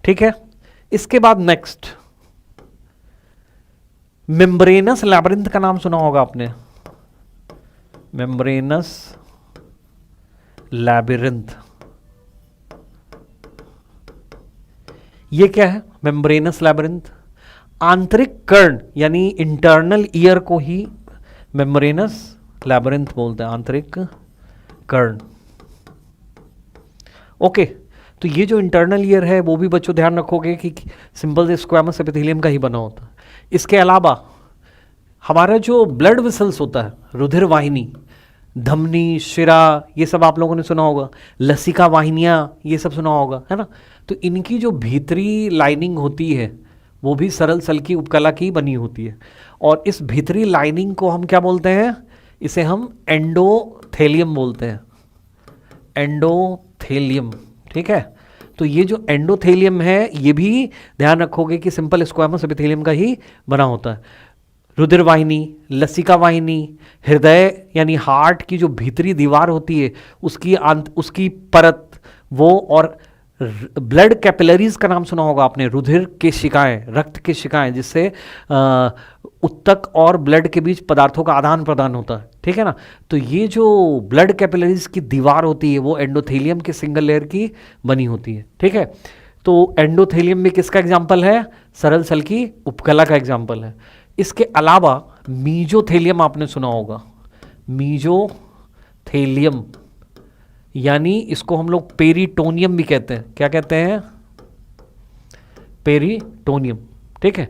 ठीक है, इसके बाद नेक्स्ट मेम्ब्रेनस लैबिरिंथ का नाम सुना होगा आपने। मेम्ब्रेनस लैबिरिंथ, ये क्या है? मेम्ब्रेनस लैबिरिंथ आंतरिक कर्ण यानी इंटरनल ईयर को ही मेम्ब्रेनस लैबिरिंथ बोलते हैं, आंतरिक कर्ण। ओके, तो ये जो इंटरनल ईयर है वो भी बच्चों ध्यान रखोगे कि सिंपल से स्क्वैमस एपिथेलियम का ही बना होता है। इसके अलावा हमारा जो ब्लड वेसल्स होता है, रुधिर वाहिनी, धमनी, शिरा, ये सब आप लोगों ने सुना होगा, लसिका वाहिनियाँ, ये सब सुना होगा, है ना। तो इनकी जो भीतरी लाइनिंग होती है वो भी सरल सल की उपकला की बनी होती है। और इस भीतरी लाइनिंग को हम क्या बोलते हैं? इसे हम एंडोथेलियम बोलते हैं, एंडोथेलियम। ठीक है, तो ये जो एंडोथेलियम है ये भी ध्यान रखोगे कि सिंपल स्क्वैमस एपिथेलियम का ही बना होता है। रुधिर वाहिनी, लसिका वाहिनी, हृदय यानी हार्ट की जो भीतरी दीवार होती है उसकी परत वो, और ब्लड कैपिलरीज का नाम सुना होगा आपने, रुधिर के शिकाएं, रक्त के शिकाएं, जिससे उत्तक और ब्लड के बीच पदार्थों का आदान प्रदान होता है। ठीक है ना, तो ये जो ब्लड कैपिलरीज की दीवार होती है वो एंडोथेलियम के सिंगल लेयर की बनी होती है। ठीक है, तो एंडोथेलियम में किसका एग्जाम्पल है? सरल सल की उपकला का एग्जाम्पल है। इसके अलावा मीजोथेलियम आपने सुना होगा, मीजोथेलियम यानी इसको हम लोग पेरिटोनियम भी कहते हैं। क्या कहते हैं? पेरिटोनियम। ठीक है,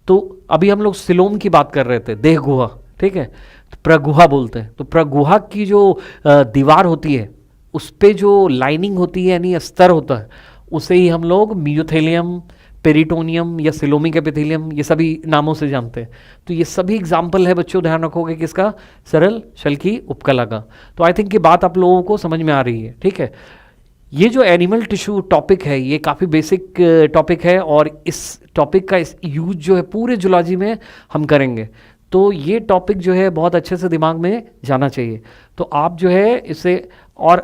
तो अभी हम लोग सिलोम की बात कर रहे थे, देह गुहा। ठीक है, तो प्रगुहा बोलते हैं। तो प्रगुहा की जो दीवार होती है उस पे जो लाइनिंग होती है यानी अस्तर होता है, उसे ही हम लोग मीजोथेलियम, पेरिटोनियम या सिलोमिक एपिथेलियम ये सभी नामों से जानते हैं। तो ये सभी एग्जाम्पल है बच्चों, ध्यान रखोगे किसका? सरल शल की उपकला का। तो आई थिंक ये बात आप लोगों को समझ में आ रही है। ठीक है, ये जो एनिमल टिश्यू टॉपिक है ये काफ़ी बेसिक टॉपिक है और इस टॉपिक का यूज जो है पूरे जूलॉजी में हम करेंगे। तो ये टॉपिक जो है बहुत अच्छे से दिमाग में जाना चाहिए। तो आप जो है इसे और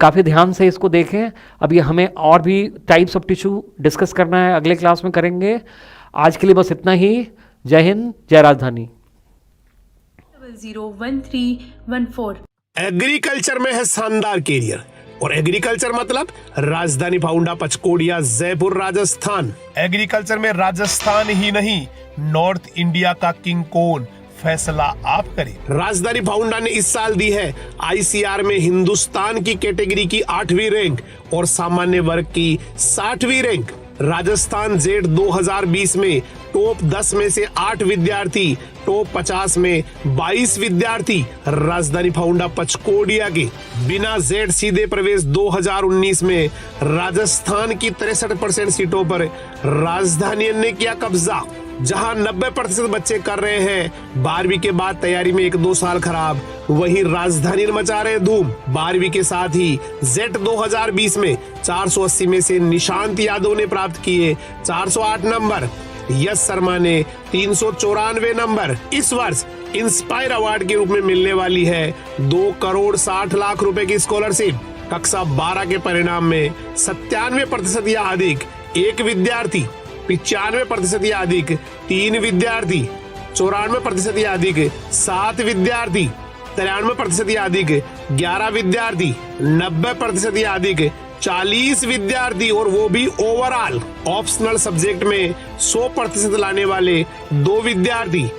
काफ़ी ध्यान से इसको देखें। अभी हमें और भी टाइप्स ऑफ टिश्यू डिस्कस करना है, अगले क्लास में करेंगे। आज के लिए बस इतना ही। जय हिंद, जय राजधानी। 01314 एग्रीकल्चर में है शानदार कैरियर, और एग्रीकल्चर मतलब राजधानी फाउंडा पचकोड़िया जयपुर राजस्थान। एग्रीकल्चर में राजस्थान ही नहीं, नॉर्थ इंडिया का किंग कौन, फैसला आप करें। राजधानी फाउंडा ने इस साल दी है आईसीआर में हिंदुस्तान की कैटेगरी की 8वीं रैंक और सामान्य वर्ग की 60वीं रैंक। राजस्थान जेड 2020 में टॉप 10 में से 8 विद्यार्थी, टॉप 50 में 22 विद्यार्थी राजधानी फाउंडा पचकोड़िया के। बिना जेड सीधे प्रवेश 2019 में राजस्थान की 63% सीटों पर राजधानी ने किया कब्जा। जहां 90% बच्चे कर रहे हैं 12वीं के बाद तैयारी में 1-2 साल खराब, वहीं राजधानी ने मचा रहे धूम। 12वीं के साथ ही जेट 2020 में 480 में से निशांत यादव ने प्राप्त किए 408 नंबर, यश शर्मा ने 394 नंबर। इस वर्ष इंस्पायर अवार्ड के रूप में मिलने वाली है 2 करोड़ 60 लाख रुपए की स्कॉलरशिप। कक्षा 12 के परिणाम में 97% या अधिक एक विद्यार्थी, 95% या अधिक 3 विद्यार्थी, 94% या अधिक 7 विद्यार्थी, 93% या अधिक 11 विद्यार्थी, 90% या अधिक 40 विद्यार्थी, और वो भी ओवरऑल। ऑप्शनल सब्जेक्ट में 100% लाने वाले 2 विद्यार्थी,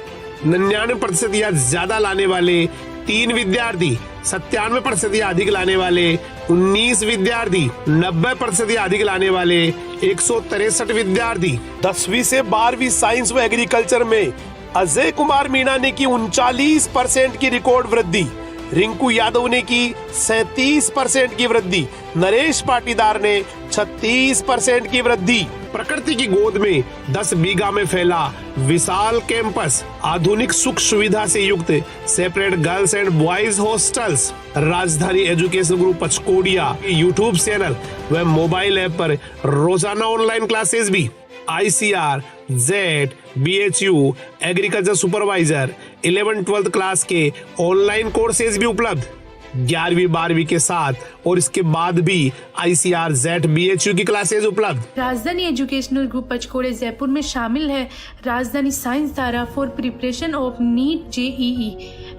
99% या ज्यादा लाने वाले 3 विद्यार्थी, 97% या अधिक लाने वाले 19 विद्यार्थी, 90% या अधिक लाने वाले 163 विद्यार्थी। 10वीं से 12वीं साइंस व एग्रीकल्चर में अजय कुमार मीणा ने की 39% की रिकॉर्ड वृद्धि, रिंकू यादव ने की 37% की वृद्धि, नरेश पाटीदार ने 36% की वृद्धि। प्रकृति की गोद में 10 बीघा में फैला विशाल कैंपस, आधुनिक सुख सुविधा से युक्त separate girls and boys hostels. राजधानी एजुकेशन ग्रुप पचकोड़िया यूट्यूब चैनल व मोबाइल ऐप पर रोजाना ऑनलाइन क्लासेस भी। ICR, Z, BHU, agriculture supervisor 11-12 class के ऑनलाइन कोर्सेज भी उपलब्ध। 11वीं 12वीं के साथ और इसके बाद भी ICR जेट BHU की क्लासेज उपलब्ध। राजधानी एजुकेशनल ग्रुप पचकोड़े जयपुर में शामिल है राजधानी साइंस धारा for preparation of NEET JEE,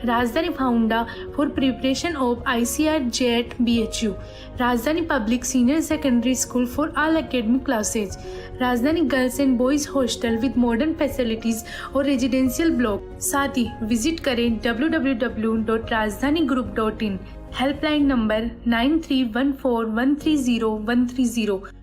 Rajdhani foundation for preparation of ICR जेट BHU, Rajdhani public senior secondary school for all academic classes, Rajdhani girls and boys hostel with modern facilities और रेजिडेंशियल ब्लॉक। साथ ही विजिट करें www.rajdanigroup.in। Helpline number 9314130130